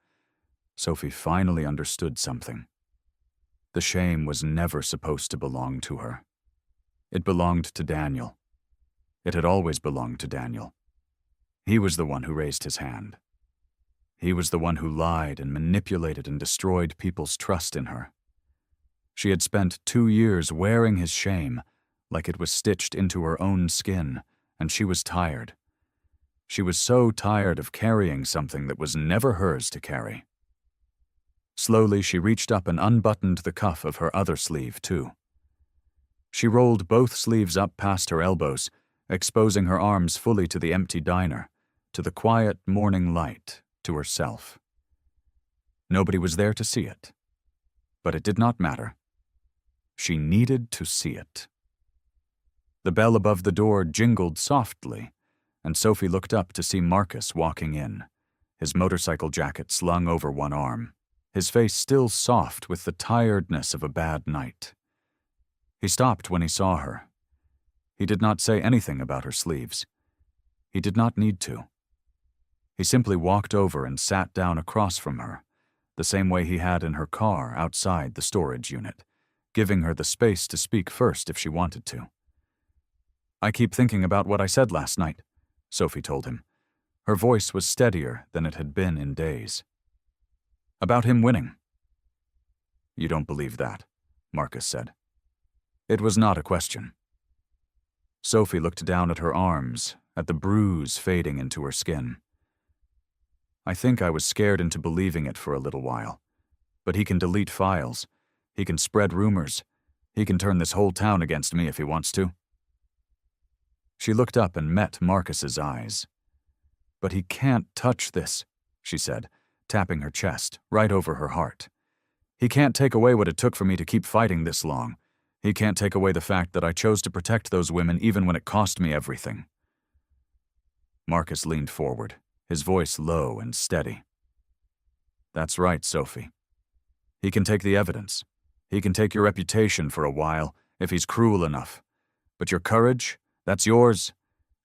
Sophie finally understood something. The shame was never supposed to belong to her. It belonged to Daniel. It had always belonged to Daniel. He was the one who raised his hand. He was the one who lied and manipulated and destroyed people's trust in her. She had spent 2 years wearing his shame like it was stitched into her own skin, and she was tired. She was so tired of carrying something that was never hers to carry. Slowly, she reached up and unbuttoned the cuff of her other sleeve, too. She rolled both sleeves up past her elbows, exposing her arms fully to the empty diner, to the quiet morning light, to herself. Nobody was there to see it. But it did not matter. She needed to see it. The bell above the door jingled softly, and Sophie looked up to see Marcus walking in, his motorcycle jacket slung over one arm, his face still soft with the tiredness of a bad night. He stopped when he saw her. He did not say anything about her sleeves. He did not need to. He simply walked over and sat down across from her, the same way he had in her car outside the storage unit, giving her the space to speak first if she wanted to. "I keep thinking about what I said last night," Sophie told him. Her voice was steadier than it had been in days. "About him winning." "You don't believe that," Marcus said. It was not a question. Sophie looked down at her arms, at the bruise fading into her skin. "I think I was scared into believing it for a little while. But he can delete files. He can spread rumors. He can turn this whole town against me if he wants to." She looked up and met Marcus's eyes. "But he can't touch this," she said, tapping her chest, right over her heart. "He can't take away what it took for me to keep fighting this long. He can't take away the fact that I chose to protect those women even when it cost me everything." Marcus leaned forward, his voice low and steady. "That's right, Sophie. He can take the evidence. He can take your reputation for a while, if he's cruel enough. But your courage, that's yours.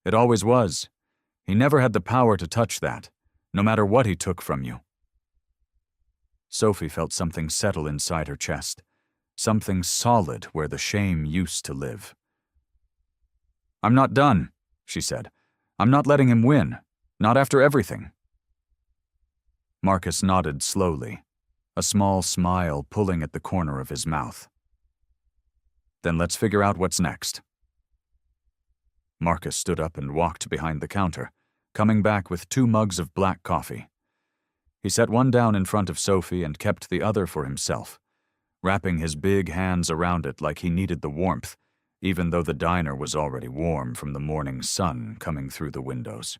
It always was. He never had the power to touch that, no matter what he took from you." Sophie felt something settle inside her chest, something solid where the shame used to live. "I'm not done," she said. "I'm not letting him win, not after everything." Marcus nodded slowly, a small smile pulling at the corner of his mouth. "Then let's figure out what's next." Marcus stood up and walked behind the counter, coming back with 2 mugs of black coffee. He set one down in front of Sophie and kept the other for himself, wrapping his big hands around it like he needed the warmth, even though the diner was already warm from the morning sun coming through the windows.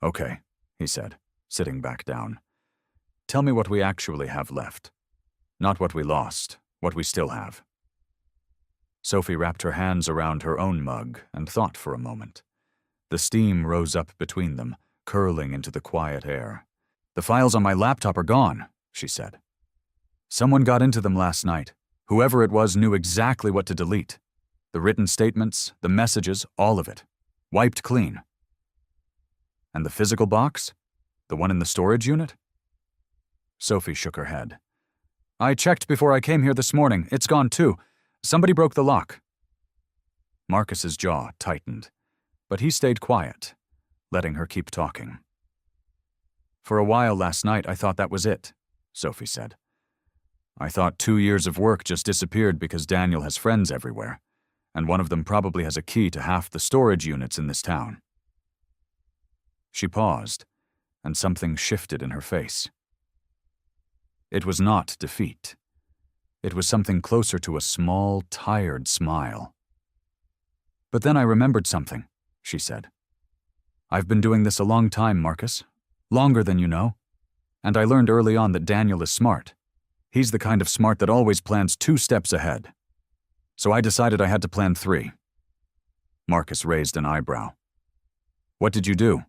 "Okay," he said, sitting back down. "Tell me what we actually have left. Not what we lost, what we still have." Sophie wrapped her hands around her own mug and thought for a moment. The steam rose up between them, curling into the quiet air. "The files on my laptop are gone," she said. "Someone got into them last night. Whoever it was knew exactly what to delete. The written statements, the messages, all of it. Wiped clean." "And the physical box? The one in the storage unit?" Sophie shook her head. "I checked before I came here this morning. It's gone too. Somebody broke the lock." Marcus's jaw tightened, but he stayed quiet, letting her keep talking. "For a while last night, I thought that was it," Sophie said. "I thought 2 years of work just disappeared because Daniel has friends everywhere, and one of them probably has a key to half the storage units in this town." She paused, and something shifted in her face. It was not defeat. It was something closer to a small, tired smile. "But then I remembered something," she said. "I've been doing this a long time, Marcus. Longer than you know. And I learned early on that Daniel is smart. He's the kind of smart that always plans 2 steps ahead. So I decided I had to plan 3. Marcus raised an eyebrow. "What did you do?"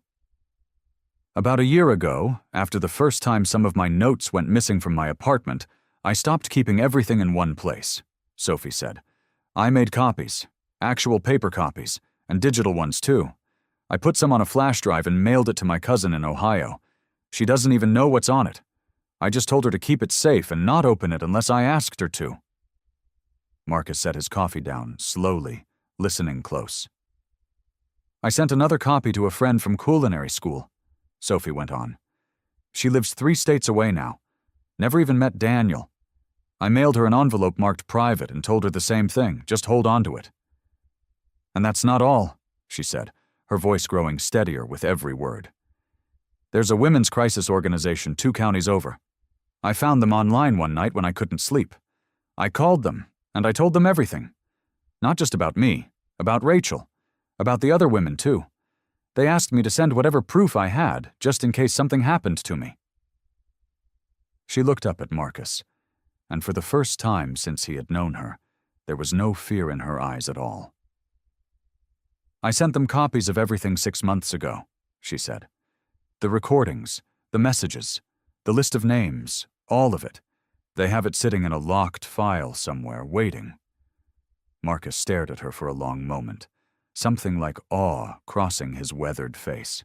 "About a year ago, after the first time some of my notes went missing from my apartment, I stopped keeping everything in one place," Sophie said. "I made copies, actual paper copies, and digital ones too. I put some on a flash drive and mailed it to my cousin in Ohio. She doesn't even know what's on it. I just told her to keep it safe and not open it unless I asked her to." Marcus set his coffee down, slowly, listening close. "I sent another copy to a friend from culinary school," Sophie went on. "She lives 3 states away now. Never even met Daniel. I mailed her an envelope marked private and told her the same thing, just hold on to it." "And that's not all," she said, her voice growing steadier with every word. "There's a women's crisis organization 2 counties over. I found them online one night when I couldn't sleep. I called them, and I told them everything. Not just about me, about Rachel, about the other women too. They asked me to send whatever proof I had, just in case something happened to me." She looked up at Marcus, and for the first time since he had known her, there was no fear in her eyes at all. "I sent them copies of everything 6 months ago," she said. "The recordings, the messages, the list of names, all of it. They have it sitting in a locked file somewhere, waiting." Marcus stared at her for a long moment, something like awe crossing his weathered face.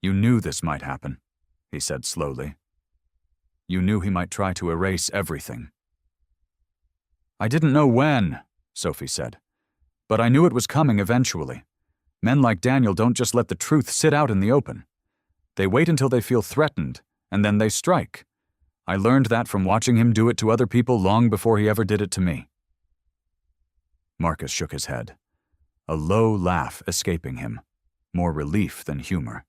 "You knew this might happen," he said slowly. "You knew he might try to erase everything." "I didn't know when," Sophie said. "But I knew it was coming eventually. Men like Daniel don't just let the truth sit out in the open. They wait until they feel threatened, and then they strike. I learned that from watching him do it to other people long before he ever did it to me." Marcus shook his head, a low laugh escaping him, more relief than humor.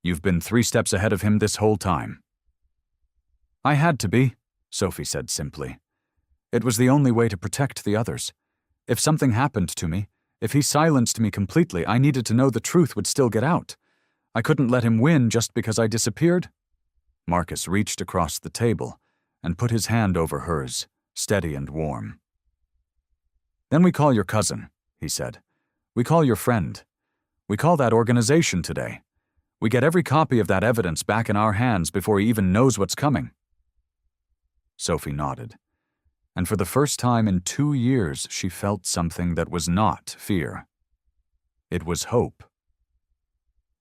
"You've been 3 steps ahead of him this whole time." "I had to be," Sophie said simply. "It was the only way to protect the others. If something happened to me, if he silenced me completely, I needed to know the truth would still get out. I couldn't let him win just because I disappeared." Marcus reached across the table and put his hand over hers, steady and warm. "Then we call your cousin," he said. "We call your friend. We call that organization today. We get every copy of that evidence back in our hands before he even knows what's coming." Sophie nodded, and for the first time in 2 years she felt something that was not fear. It was hope.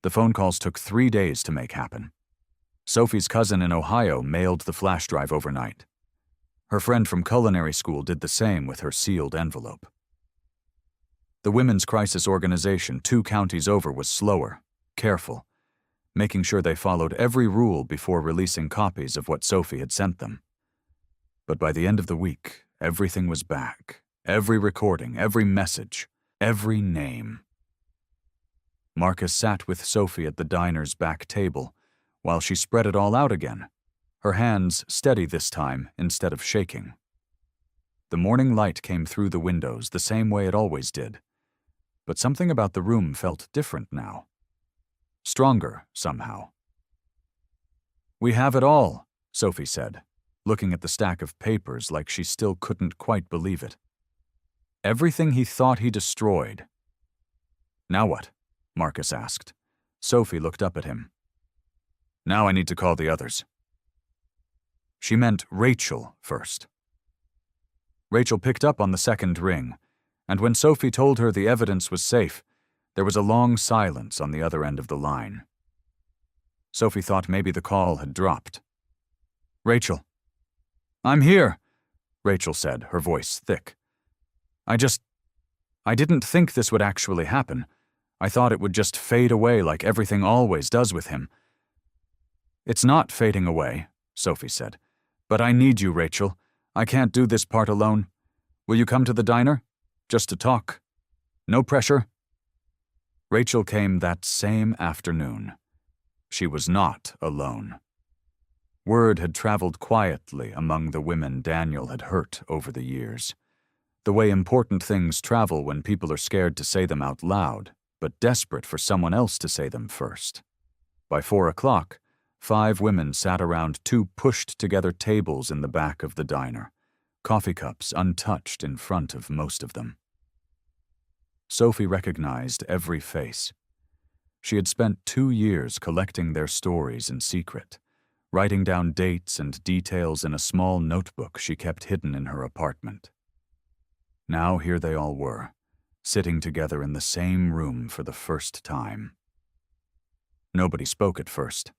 The phone calls took 3 days to make happen. Sophie's cousin in Ohio mailed the flash drive overnight. Her friend from culinary school did the same with her sealed envelope. The women's crisis organization 2 counties over was slower, careful, making sure they followed every rule before releasing copies of what Sophie had sent them. But by the end of the week, everything was back. Every recording, every message, every name. Marcus sat with Sophie at the diner's back table while she spread it all out again, her hands steady this time instead of shaking. The morning light came through the windows the same way it always did, but something about the room felt different now. Stronger, somehow. "We have it all," Sophie said, looking at the stack of papers like she still couldn't quite believe it. "Everything he thought he destroyed." "Now what?" Marcus asked. Sophie looked up at him. "Now I need to call the others." She meant Rachel first. Rachel picked up on the second ring, and when Sophie told her the evidence was safe, there was a long silence on the other end of the line. Sophie thought maybe the call had dropped. "Rachel." "I'm here," Rachel said, her voice thick. I didn't think this would actually happen. I thought it would just fade away like everything always does with him." "It's not fading away," Sophie said. "But I need you, Rachel. I can't do this part alone. Will you come to the diner? Just to talk. No pressure." Rachel came that same afternoon. She was not alone. Word had traveled quietly among the women Daniel had hurt over the years. The way important things travel when people are scared to say them out loud, but desperate for someone else to say them first. By 4 o'clock, 5 women sat around 2 pushed-together tables in the back of the diner, coffee cups untouched in front of most of them. Sophie recognized every face. She had spent 2 years collecting their stories in secret, writing down dates and details in a small notebook she kept hidden in her apartment. Now here they all were, sitting together in the same room for the first time. Nobody spoke at first.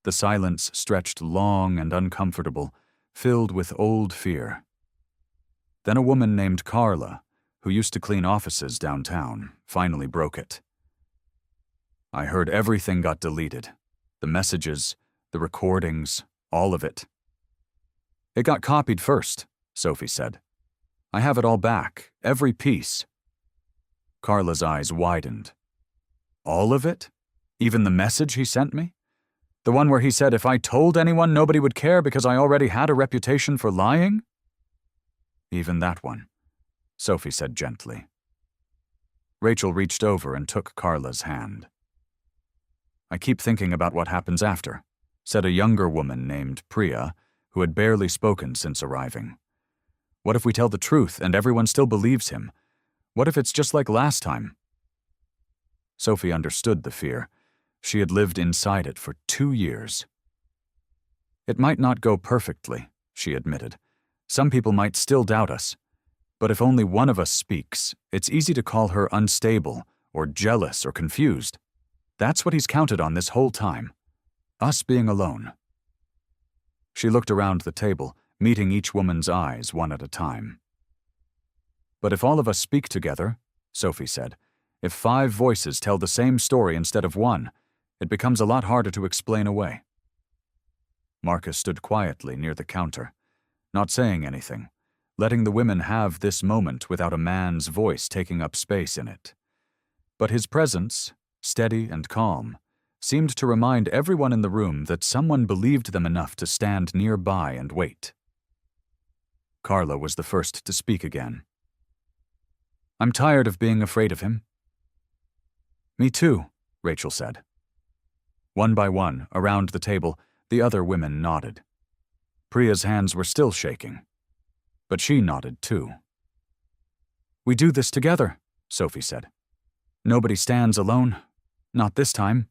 The silence stretched long and uncomfortable, filled with old fear. Then a woman named Carla, who used to clean offices downtown, finally broke it. "I heard everything got deleted. The messages, the recordings, all of it." "It got copied first," Sophie said. "I have it all back, every piece." Carla's eyes widened. "All of it? Even the message he sent me? The one where he said if I told anyone nobody would care because I already had a reputation for lying?" "Even that one," Sophie said gently. Rachel reached over and took Carla's hand. "I keep thinking about what happens after," said a younger woman named Priya, who had barely spoken since arriving. "What if we tell the truth and everyone still believes him? What if it's just like last time?" Sophie understood the fear. She had lived inside it for 2 years. "It might not go perfectly," she admitted. "Some people might still doubt us. But if only one of us speaks, it's easy to call her unstable or jealous or confused. That's what he's counted on this whole time. Us being alone." She looked around the table, meeting each woman's eyes one at a time. "But if all of us speak together," Sophie said, "if 5 voices tell the same story instead of one, it becomes a lot harder to explain away." Marcus stood quietly near the counter, not saying anything, letting the women have this moment without a man's voice taking up space in it. But his presence, steady and calm, seemed to remind everyone in the room that someone believed them enough to stand nearby and wait. Carla was the first to speak again. "I'm tired of being afraid of him." "Me too," Rachel said. One by one, around the table, the other women nodded. Priya's hands were still shaking, but she nodded too. "We do this together," Sophie said. "Nobody stands alone. Not this time."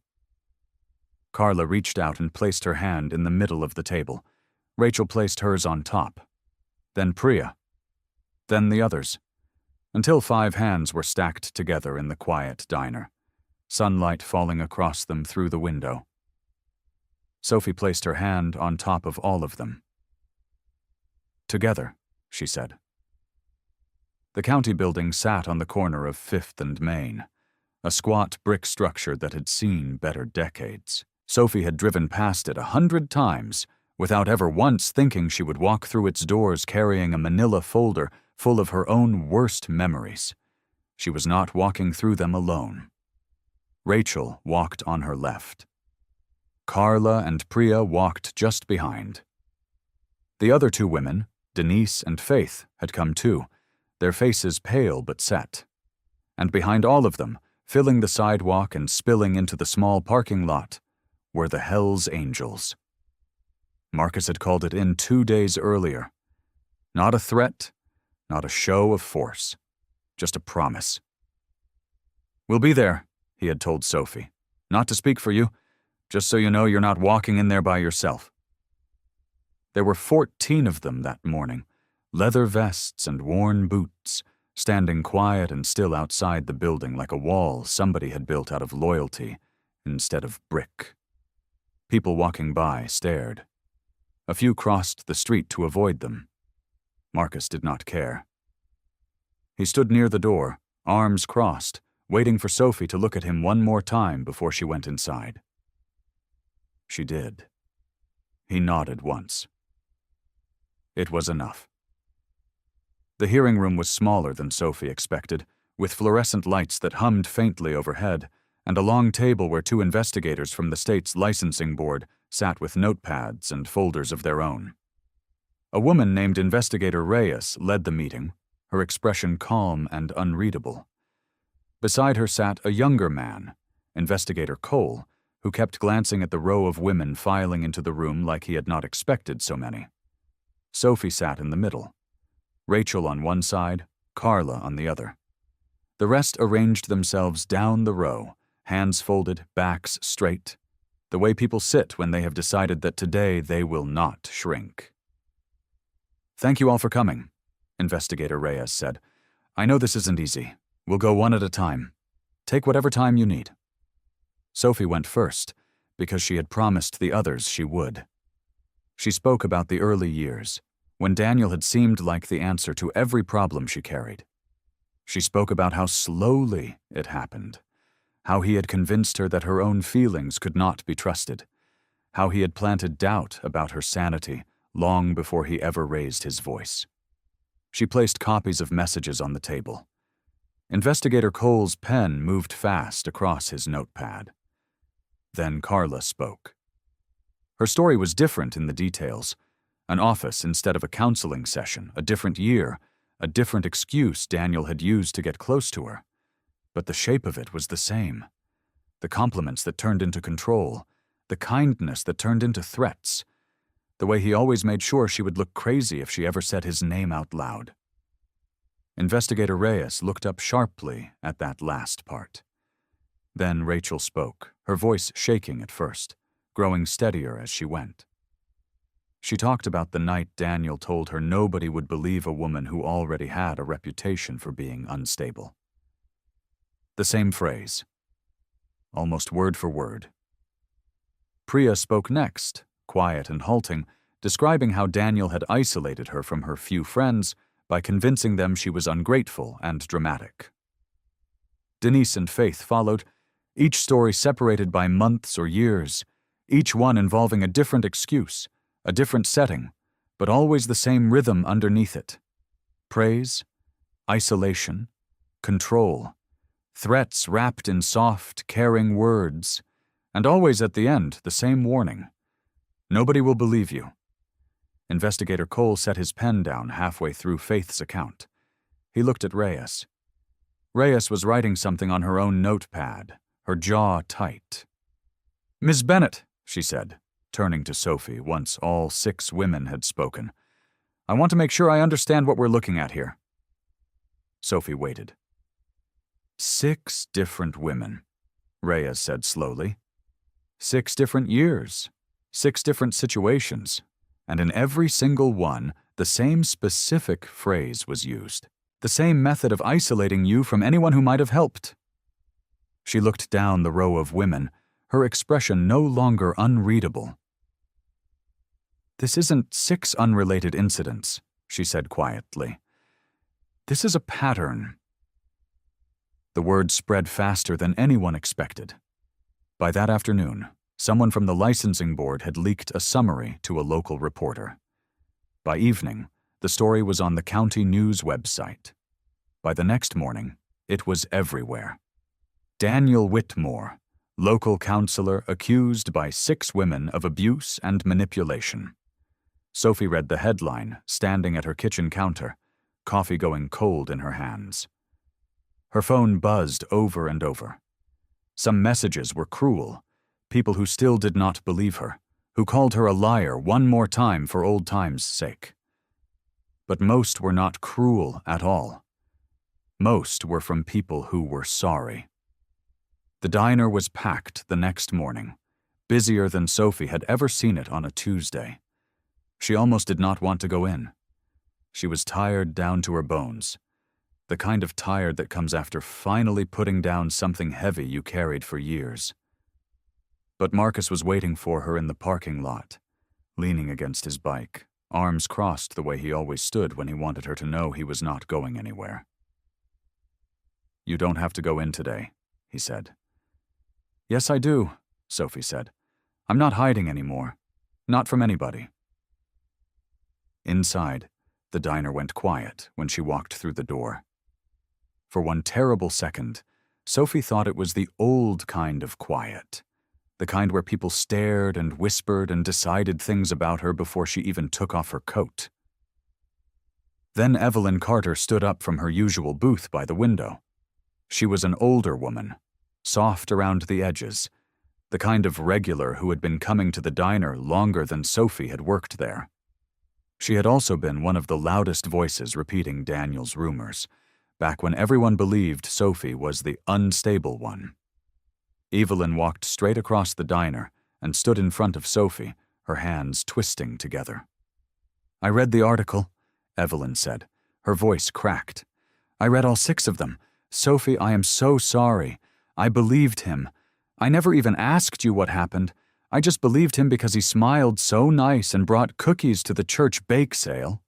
Carla reached out and placed her hand in the middle of the table. Rachel placed hers on top. Then Priya. Then the others. Until 5 hands were stacked together in the quiet diner, sunlight falling across them through the window. Sophie placed her hand on top of all of them. "Together," she said. The county building sat on the corner of 5th and Main, a squat brick structure that had seen better decades. Sophie had driven past it 100 times without ever once thinking she would walk through its doors carrying a manila folder full of her own worst memories. She was not walking through them alone. Rachel walked on her left. Carla and Priya walked just behind. The other 2 women, Denise and Faith, had come too, their faces pale but set. And behind all of them, filling the sidewalk and spilling into the small parking lot, were the Hells Angels. Marcus had called it in 2 days earlier. Not a threat, not a show of force, just a promise. "We'll be there," he had told Sophie. "Not to speak for you, just so you know you're not walking in there by yourself." There were 14 of them that morning, leather vests and worn boots, standing quiet and still outside the building like a wall somebody had built out of loyalty instead of brick. People walking by stared. A few crossed the street to avoid them. Marcus did not care. He stood near the door, arms crossed, waiting for Sophie to look at him one more time before she went inside. She did. He nodded once. It was enough. The hearing room was smaller than Sophie expected, with fluorescent lights that hummed faintly overhead, and a long table where 2 investigators from the state's licensing board sat with notepads and folders of their own. A woman named Investigator Reyes led the meeting, her expression calm and unreadable. Beside her sat a younger man, Investigator Cole, who kept glancing at the row of women filing into the room like he had not expected so many. Sophie sat in the middle. Rachel on one side, Carla on the other. The rest arranged themselves down the row, hands folded, backs straight, the way people sit when they have decided that today they will not shrink. "Thank you all for coming," Investigator Reyes said. "I know this isn't easy. We'll go one at a time. Take whatever time you need." Sophie went first, because she had promised the others she would. She spoke about the early years, when Daniel had seemed like the answer to every problem she carried. She spoke about how slowly it happened, how he had convinced her that her own feelings could not be trusted, how he had planted doubt about her sanity long before he ever raised his voice. She placed copies of messages on the table. Investigator Cole's pen moved fast across his notepad. Then Carla spoke. Her story was different in the details. An office instead of a counseling session, a different year, a different excuse Daniel had used to get close to her. But the shape of it was the same. The compliments that turned into control, the kindness that turned into threats, the way he always made sure she would look crazy if she ever said his name out loud. Investigator Reyes looked up sharply at that last part. Then Rachel spoke, her voice shaking at first, growing steadier as she went. She talked about the night Daniel told her nobody would believe a woman who already had a reputation for being unstable. The same phrase, almost word for word. Priya spoke next, quiet and halting, describing how Daniel had isolated her from her few friends by convincing them she was ungrateful and dramatic. Denise and Faith followed, each story separated by months or years, each one involving a different excuse, a different setting, but always the same rhythm underneath it. Praise, isolation, control, threats wrapped in soft, caring words, and always at the end the same warning. Nobody will believe you. Investigator Cole set his pen down halfway through Faith's account. He looked at Reyes. Reyes was writing something on her own notepad, her jaw tight. "Miss Bennett," she said, turning to Sophie once all 6 women had spoken. "I want to make sure I understand what we're looking at here." Sophie waited. 6 different women, Reyes said slowly. 6 different years, 6 different situations, and in every single one, the same specific phrase was used, the same method of isolating you from anyone who might have helped. She looked down the row of women, her expression no longer unreadable. "This isn't 6 unrelated incidents," she said quietly. "This is a pattern." The word spread faster than anyone expected. By that afternoon, someone from the licensing board had leaked a summary to a local reporter. By evening, the story was on the county news website. By the next morning, it was everywhere. Daniel Whitmore, local counselor accused by 6 women of abuse and manipulation. Sophie read the headline, standing at her kitchen counter, coffee going cold in her hands. Her phone buzzed over and over. Some messages were cruel, people who still did not believe her, who called her a liar one more time for old times' sake. But most were not cruel at all. Most were from people who were sorry. The diner was packed the next morning, busier than Sophie had ever seen it on a Tuesday. She almost did not want to go in. She was tired down to her bones, the kind of tired that comes after finally putting down something heavy you carried for years. But Marcus was waiting for her in the parking lot, leaning against his bike, arms crossed the way he always stood when he wanted her to know he was not going anywhere. "You don't have to go in today," he said. "Yes, I do," Sophie said. "I'm not hiding anymore. Not from anybody." Inside, the diner went quiet when she walked through the door. For one terrible second, Sophie thought it was the old kind of quiet, the kind where people stared and whispered and decided things about her before she even took off her coat. Then Evelyn Carter stood up from her usual booth by the window. She was an older woman, soft around the edges, the kind of regular who had been coming to the diner longer than Sophie had worked there. She had also been one of the loudest voices repeating Daniel's rumors, back when everyone believed Sophie was the unstable one. Evelyn walked straight across the diner and stood in front of Sophie, her hands twisting together. "I read the article," Evelyn said. Her voice cracked. "I read all 6 of them. Sophie, I am so sorry. I believed him. I never even asked you what happened. I just believed him because he smiled so nice and brought cookies to the church bake sale."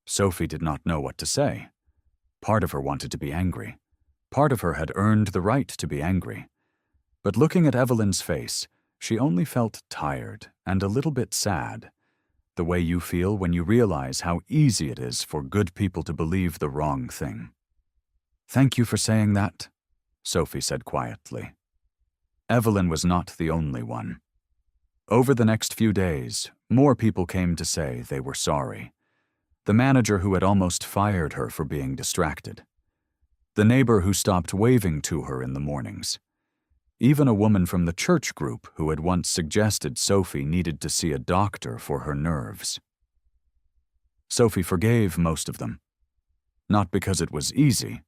Sophie did not know what to say. Part of her wanted to be angry. Part of her had earned the right to be angry. But looking at Evelyn's face, she only felt tired and a little bit sad, the way you feel when you realize how easy it is for good people to believe the wrong thing. "Thank you for saying that," Sophie said quietly. Evelyn was not the only one. Over the next few days, more people came to say they were sorry. The manager who had almost fired her for being distracted. The neighbor who stopped waving to her in the mornings. Even a woman from the church group who had once suggested Sophie needed to see a doctor for her nerves. Sophie forgave most of them. Not because it was easy,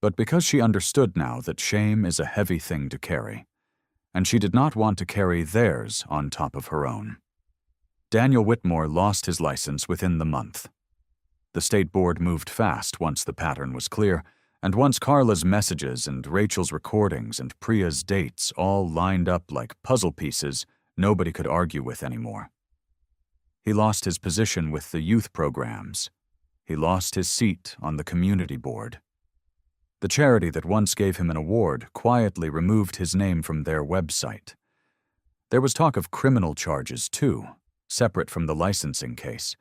but because she understood now that shame is a heavy thing to carry, and she did not want to carry theirs on top of her own. Daniel Whitmore lost his license within the month. The state board moved fast once the pattern was clear, and once Carla's messages and Rachel's recordings and Priya's dates all lined up like puzzle pieces nobody could argue with anymore. He lost his position with the youth programs. He lost his seat on the community board. The charity that once gave him an award quietly removed his name from their website. There was talk of criminal charges, too, separate from the licensing case,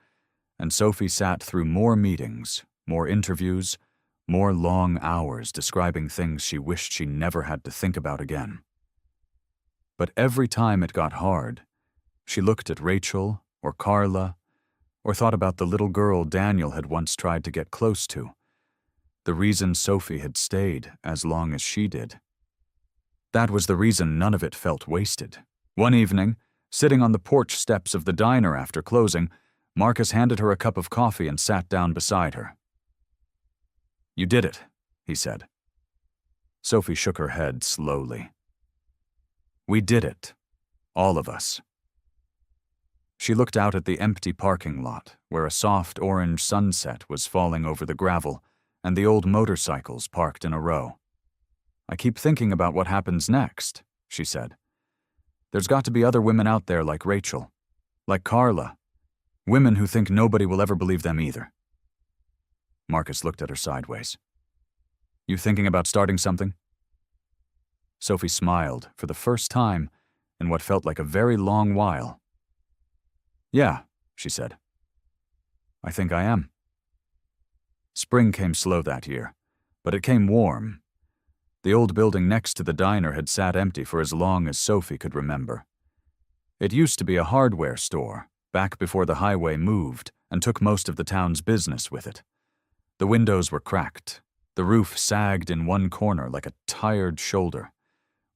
and Sophie sat through more meetings, more interviews, more long hours describing things she wished she never had to think about again. But every time it got hard, she looked at Rachel or Carla or thought about the little girl Daniel had once tried to get close to, the reason Sophie had stayed as long as she did. That was the reason none of it felt wasted. One evening, sitting on the porch steps of the diner after closing, Marcus handed her a cup of coffee and sat down beside her. "You did it," he said. Sophie shook her head slowly. "We did it. All of us." She looked out at the empty parking lot where a soft orange sunset was falling over the gravel and the old motorcycles parked in a row. "I keep thinking about what happens next," she said. "There's got to be other women out there like Rachel, like Carla, women who think nobody will ever believe them either." Marcus looked at her sideways. "You thinking about starting something?" Sophie smiled for the first time in what felt like a very long while. "Yeah," she said. "I think I am." Spring came slow that year, but it came warm. The old building next to the diner had sat empty for as long as Sophie could remember. It used to be a hardware store, back before the highway moved and took most of the town's business with it. The windows were cracked. The roof sagged in one corner like a tired shoulder.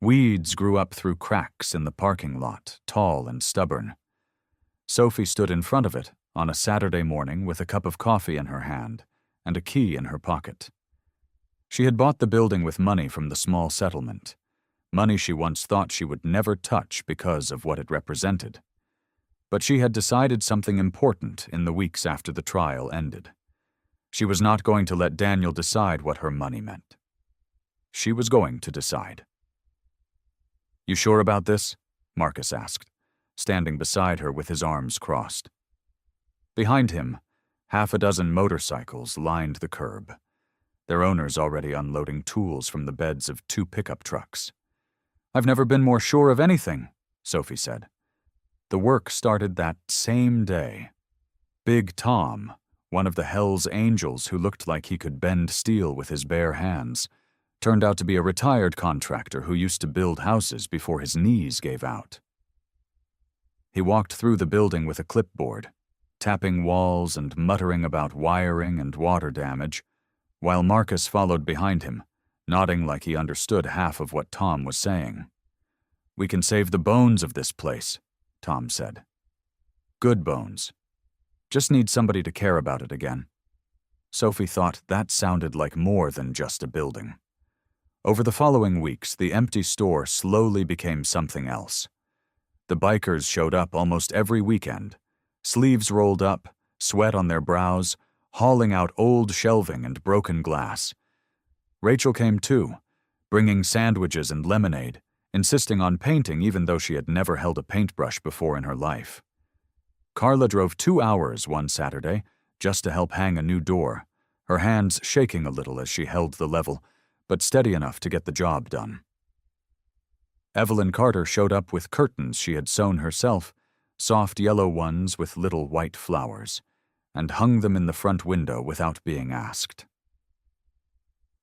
Weeds grew up through cracks in the parking lot, tall and stubborn. Sophie stood in front of it on a Saturday morning with a cup of coffee in her hand and a key in her pocket. She had bought the building with money from the small settlement, money she once thought she would never touch because of what it represented. But she had decided something important in the weeks after the trial ended. She was not going to let Daniel decide what her money meant. She was going to decide. "You sure about this?" Marcus asked, standing beside her with his arms crossed. Behind him, half a dozen motorcycles lined the curb. their owners already unloading tools from the beds of 2 pickup trucks. "I've never been more sure of anything," Sophie said. The work started that same day. Big Tom, one of the Hell's Angels who looked like he could bend steel with his bare hands, turned out to be a retired contractor who used to build houses before his knees gave out. He walked through the building with a clipboard, tapping walls and muttering about wiring and water damage, while Marcus followed behind him, nodding like he understood half of what Tom was saying. "We can save the bones of this place," Tom said. "Good bones. Just need somebody to care about it again." Sophie thought that sounded like more than just a building. Over the following weeks, the empty store slowly became something else. The bikers showed up almost every weekend, sleeves rolled up, sweat on their brows, hauling out old shelving and broken glass. Rachel came too, bringing sandwiches and lemonade, insisting on painting even though she had never held a paintbrush before in her life. Carla drove 2 hours one Saturday just to help hang a new door, her hands shaking a little as she held the level, but steady enough to get the job done. Evelyn Carter showed up with curtains she had sewn herself, soft yellow ones with little white flowers, and hung them in the front window without being asked.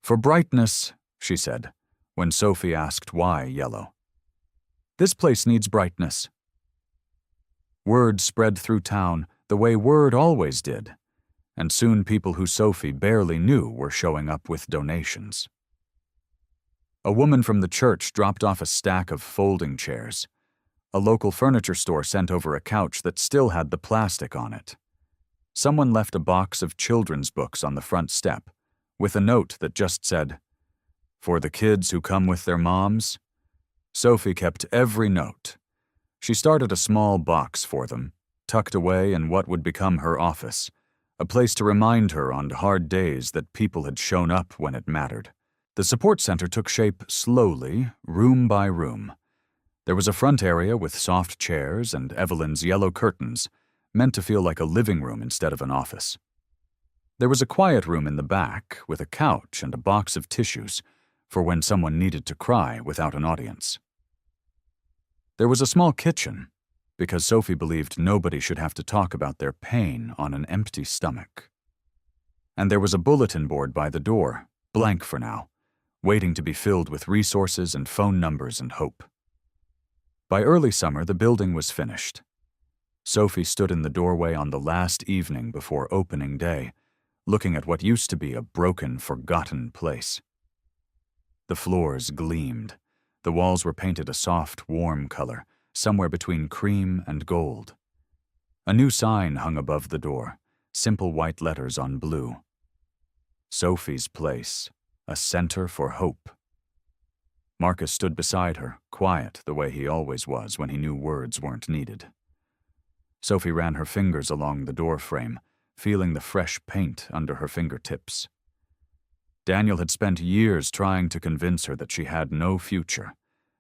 "For brightness," she said, when Sophie asked why yellow. "This place needs brightness." Word spread through town the way word always did, and soon people who Sophie barely knew were showing up with donations. A woman from the church dropped off a stack of folding chairs. A local furniture store sent over a couch that still had the plastic on it. Someone left a box of children's books on the front step, with a note that just said, "For the kids who come with their moms." Sophie kept every note. She started a small box for them, tucked away in what would become her office, a place to remind her on hard days that people had shown up when it mattered. The support center took shape slowly, room by room. There was a front area with soft chairs and Evelyn's yellow curtains, meant to feel like a living room instead of an office. There was a quiet room in the back with a couch and a box of tissues for when someone needed to cry without an audience. There was a small kitchen, because Sophie believed nobody should have to talk about their pain on an empty stomach. And there was a bulletin board by the door, blank for now, waiting to be filled with resources and phone numbers and hope. By early summer, the building was finished. Sophie stood in the doorway on the last evening before opening day, looking at what used to be a broken, forgotten place. The floors gleamed. The walls were painted a soft, warm color, somewhere between cream and gold. A new sign hung above the door, simple white letters on blue. Sophie's Place, a center for hope. Marcus stood beside her, quiet the way he always was when he knew words weren't needed. Sophie ran her fingers along the door frame, feeling the fresh paint under her fingertips. Daniel had spent years trying to convince her that she had no future,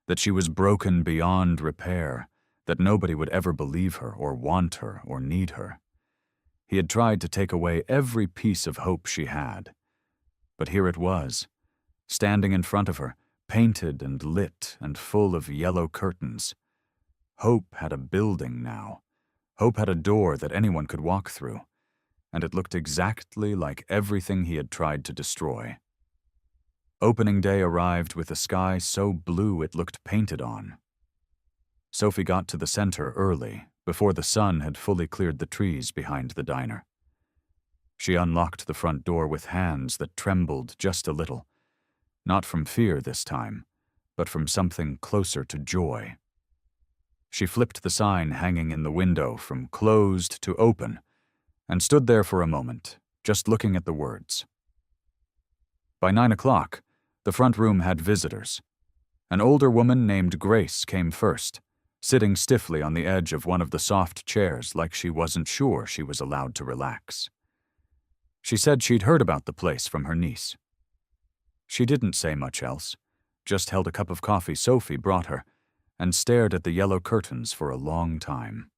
that she was broken beyond repair, that nobody would ever believe her or want her or need her. He had tried to take away every piece of hope she had. But here it was, standing in front of her, painted and lit and full of yellow curtains. Hope had a building now. Hope had a door that anyone could walk through, and it looked exactly like everything he had tried to destroy. Opening day arrived with a sky so blue it looked painted on. Sophie got to the center early, before the sun had fully cleared the trees behind the diner. She unlocked the front door with hands that trembled just a little, not from fear this time, but from something closer to joy. She flipped the sign hanging in the window from closed to open, and stood there for a moment, just looking at the words. By 9 o'clock, the front room had visitors. An older woman named Grace came first, sitting stiffly on the edge of one of the soft chairs like she wasn't sure she was allowed to relax. She said she'd heard about the place from her niece. She didn't say much else, just held a cup of coffee Sophie brought her, and stared at the yellow curtains for a long time.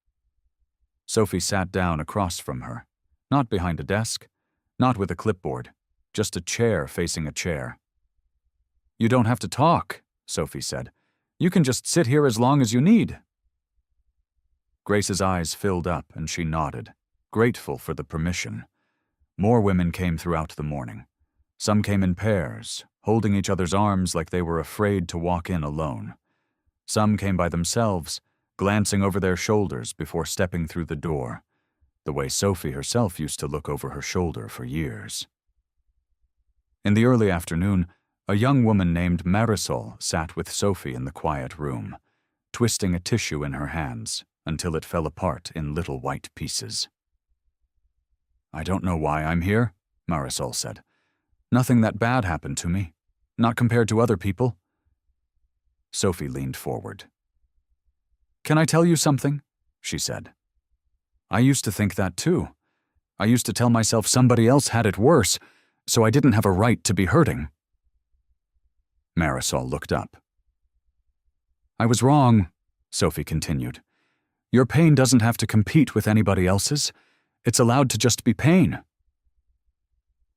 Sophie sat down across from her, not behind a desk, not with a clipboard, just a chair facing a chair. "You don't have to talk," Sophie said. "You can just sit here as long as you need." Grace's eyes filled up and she nodded, grateful for the permission. More women came throughout the morning. Some came in pairs, holding each other's arms like they were afraid to walk in alone. Some came by themselves, glancing over their shoulders before stepping through the door, the way Sophie herself used to look over her shoulder for years. In the early afternoon, a young woman named Marisol sat with Sophie in the quiet room, twisting a tissue in her hands until it fell apart in little white pieces. "I don't know why I'm here," Marisol said. "Nothing that bad happened to me, not compared to other people." Sophie leaned forward. "Can I tell you something?" she said. "I used to think that too. I used to tell myself somebody else had it worse, so I didn't have a right to be hurting." Marisol looked up. "I was wrong," Sophie continued. "Your pain doesn't have to compete with anybody else's. It's allowed to just be pain."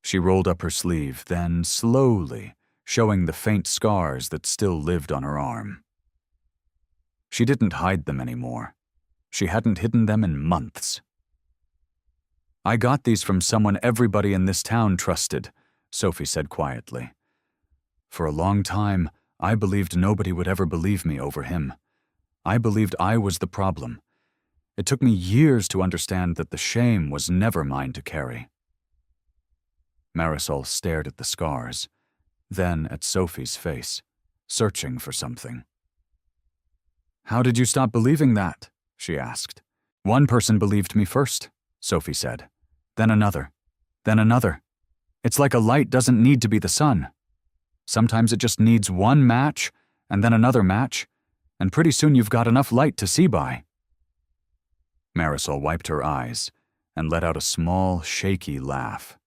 She rolled up her sleeve, then slowly, showing the faint scars that still lived on her arm. She didn't hide them anymore. She hadn't hidden them in months. "I got these from someone everybody in this town trusted," Sophie said quietly. "For a long time, I believed nobody would ever believe me over him. I believed I was the problem. It took me years to understand that the shame was never mine to carry." Marisol stared at the scars, then at Sophie's face, searching for something. "How did you stop believing that?" she asked. "One person believed me first," Sophie said. "Then another. Then another. It's like a light doesn't need to be the sun. Sometimes it just needs one match, and then another match, and pretty soon you've got enough light to see by." Marisol wiped her eyes and let out a small, shaky laugh.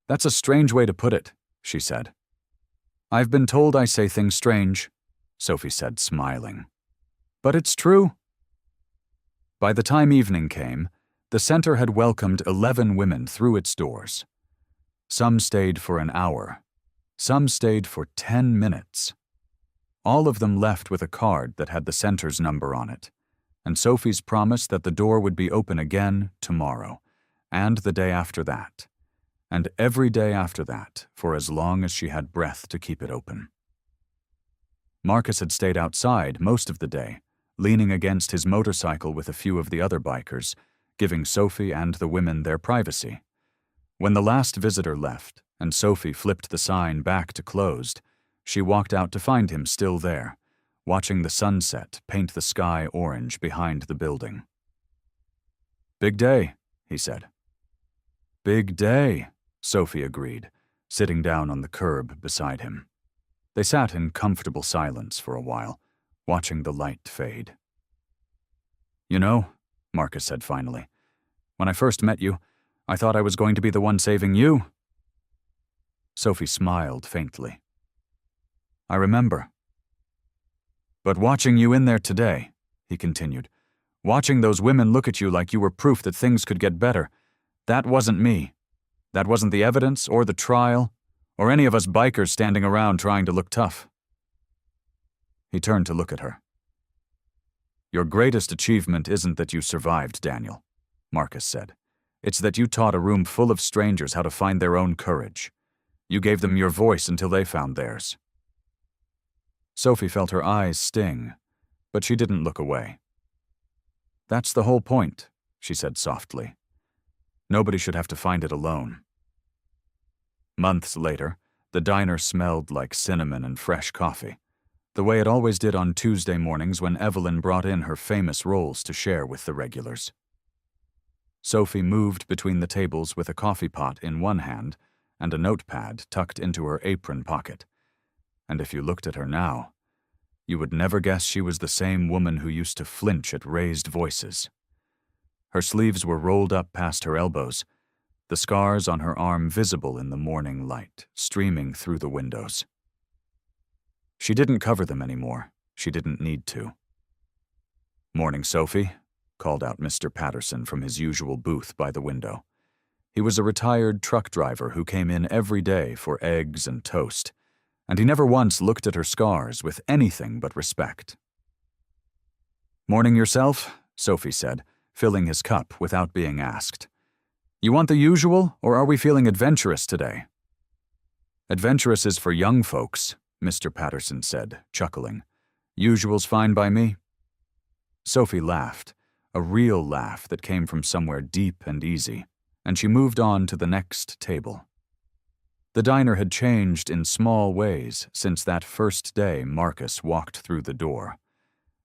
"That's a strange way to put it," she said. "I've been told I say things strange," Sophie said, smiling. "But it's true." By the time evening came, the center had welcomed 11 women through its doors. Some stayed for an hour. Some stayed for 10 minutes. All of them left with a card that had the center's number on it, and Sophie's promise that the door would be open again tomorrow, and the day after that, and every day after that for as long as she had breath to keep it open. Marcus had stayed outside most of the day, leaning against his motorcycle with a few of the other bikers, giving Sophie and the women their privacy. When the last visitor left, and Sophie flipped the sign back to closed, she walked out to find him still there, watching the sunset paint the sky orange behind the building. "Big day," he said. "Big day," Sophie agreed, sitting down on the curb beside him. They sat in comfortable silence for a while, watching the light fade. "You know," Marcus said finally, "when I first met you, I thought I was going to be the one saving you." Sophie smiled faintly. "I remember. But watching you in there today," he continued, "watching those women look at you like you were proof that things could get better, that wasn't me. That wasn't the evidence or the trial, or any of us bikers standing around trying to look tough." He turned to look at her. "Your greatest achievement isn't that you survived, Daniel," Marcus said. "It's that you taught a room full of strangers how to find their own courage. You gave them your voice until they found theirs." Sophie felt her eyes sting, but she didn't look away. "That's the whole point," she said softly. "Nobody should have to find it alone." Months later, the diner smelled like cinnamon and fresh coffee, the way it always did on Tuesday mornings when Evelyn brought in her famous rolls to share with the regulars. Sophie moved between the tables with a coffee pot in one hand and a notepad tucked into her apron pocket. And if you looked at her now, you would never guess she was the same woman who used to flinch at raised voices. Her sleeves were rolled up past her elbows, the scars on her arm visible in the morning light, streaming through the windows. She didn't cover them anymore. She didn't need to. "Morning, Sophie," called out Mr. Patterson from his usual booth by the window. He was a retired truck driver who came in every day for eggs and toast, and he never once looked at her scars with anything but respect. "Morning yourself," Sophie said, filling his cup without being asked. "You want the usual, or are we feeling adventurous today?" "Adventurous is for young folks," Mr. Patterson said, chuckling. "Usual's fine by me." Sophie laughed, a real laugh that came from somewhere deep and easy, and she moved on to the next table. The diner had changed in small ways since that first day Marcus walked through the door.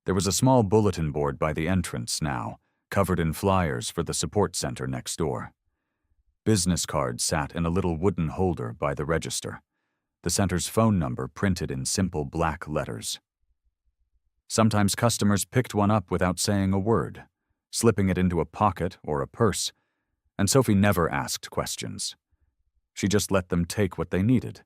There was a small bulletin board by the entrance now, covered in flyers for the support center next door. Business cards sat in a little wooden holder by the register, the center's phone number printed in simple black letters. Sometimes customers picked one up without saying a word, slipping it into a pocket or a purse, and Sophie never asked questions. She just let them take what they needed.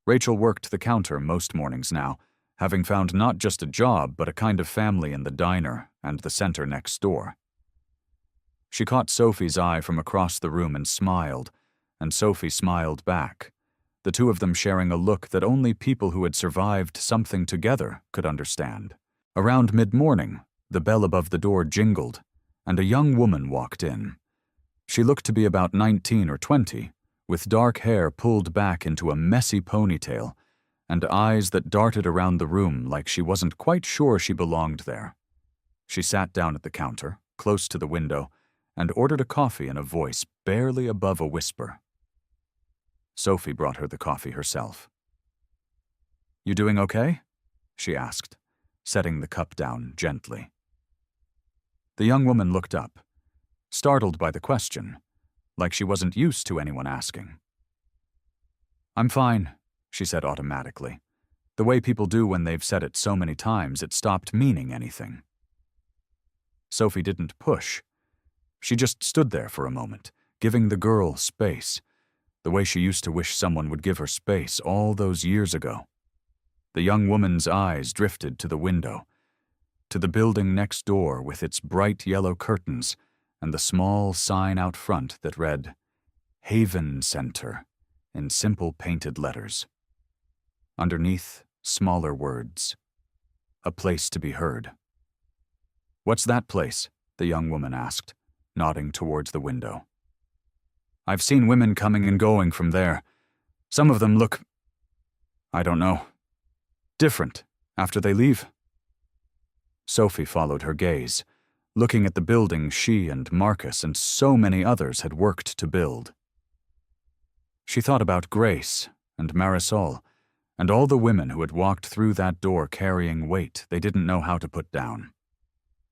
Rachel worked the counter most mornings now, having found not just a job but a kind of family in the diner and the center next door. She caught Sophie's eye from across the room and smiled, and Sophie smiled back, the two of them sharing a look that only people who had survived something together could understand. Around mid-morning, the bell above the door jingled, and a young woman walked in. She looked to be about 19 or 20, with dark hair pulled back into a messy ponytail, and eyes that darted around the room like she wasn't quite sure she belonged there. She sat down at the counter, close to the window, and ordered a coffee in a voice barely above a whisper. Sophie brought her the coffee herself. "You doing okay?" she asked, setting the cup down gently. The young woman looked up, startled by the question, like she wasn't used to anyone asking. "I'm fine," she said automatically, the way people do when they've said it so many times it stopped meaning anything. Sophie didn't push. She just stood there for a moment, giving the girl space, the way she used to wish someone would give her space all those years ago. The young woman's eyes drifted to the window, to the building next door with its bright yellow curtains and the small sign out front that read, "Haven Center," in simple painted letters. Underneath, smaller words, "A place to be heard." "What's that place?" the young woman asked, nodding towards the window. "I've seen women coming and going from there. Some of them look, I don't know, different after they leave." Sophie followed her gaze, looking at the building she and Marcus and so many others had worked to build. She thought about Grace and Marisol and all the women who had walked through that door carrying weight they didn't know how to put down.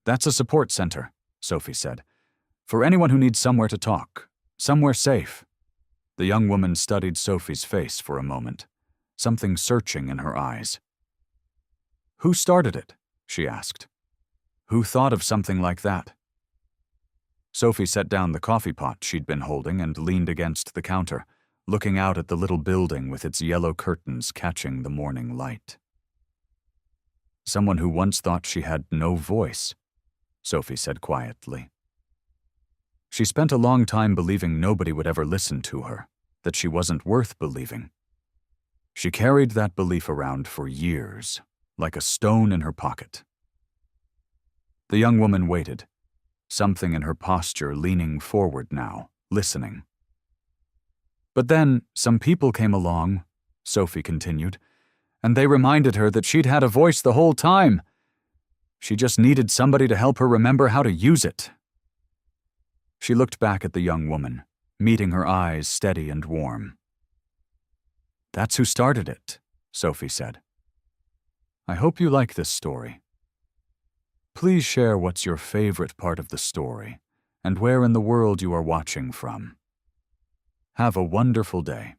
"That's a support center," Sophie said, "for anyone who needs somewhere to talk, somewhere safe." The young woman studied Sophie's face for a moment, something searching in her eyes. "Who started it?" she asked. "Who thought of something like that?" Sophie set down the coffee pot she'd been holding and leaned against the counter, looking out at the little building with its yellow curtains catching the morning light. "Someone who once thought she had no voice," Sophie said quietly. She spent a long time believing nobody would ever listen to her, that she wasn't worth believing. She carried that belief around for years, like a stone in her pocket. The young woman waited, something in her posture leaning forward now, listening. "But then some people came along," Sophie continued, "and they reminded her that she'd had a voice the whole time. She just needed somebody to help her remember how to use it." She looked back at the young woman, meeting her eyes steady and warm. "That's who started it," Sophie said. "I hope you like this story. Please share what's your favorite part of the story and where in the world you are watching from. Have a wonderful day."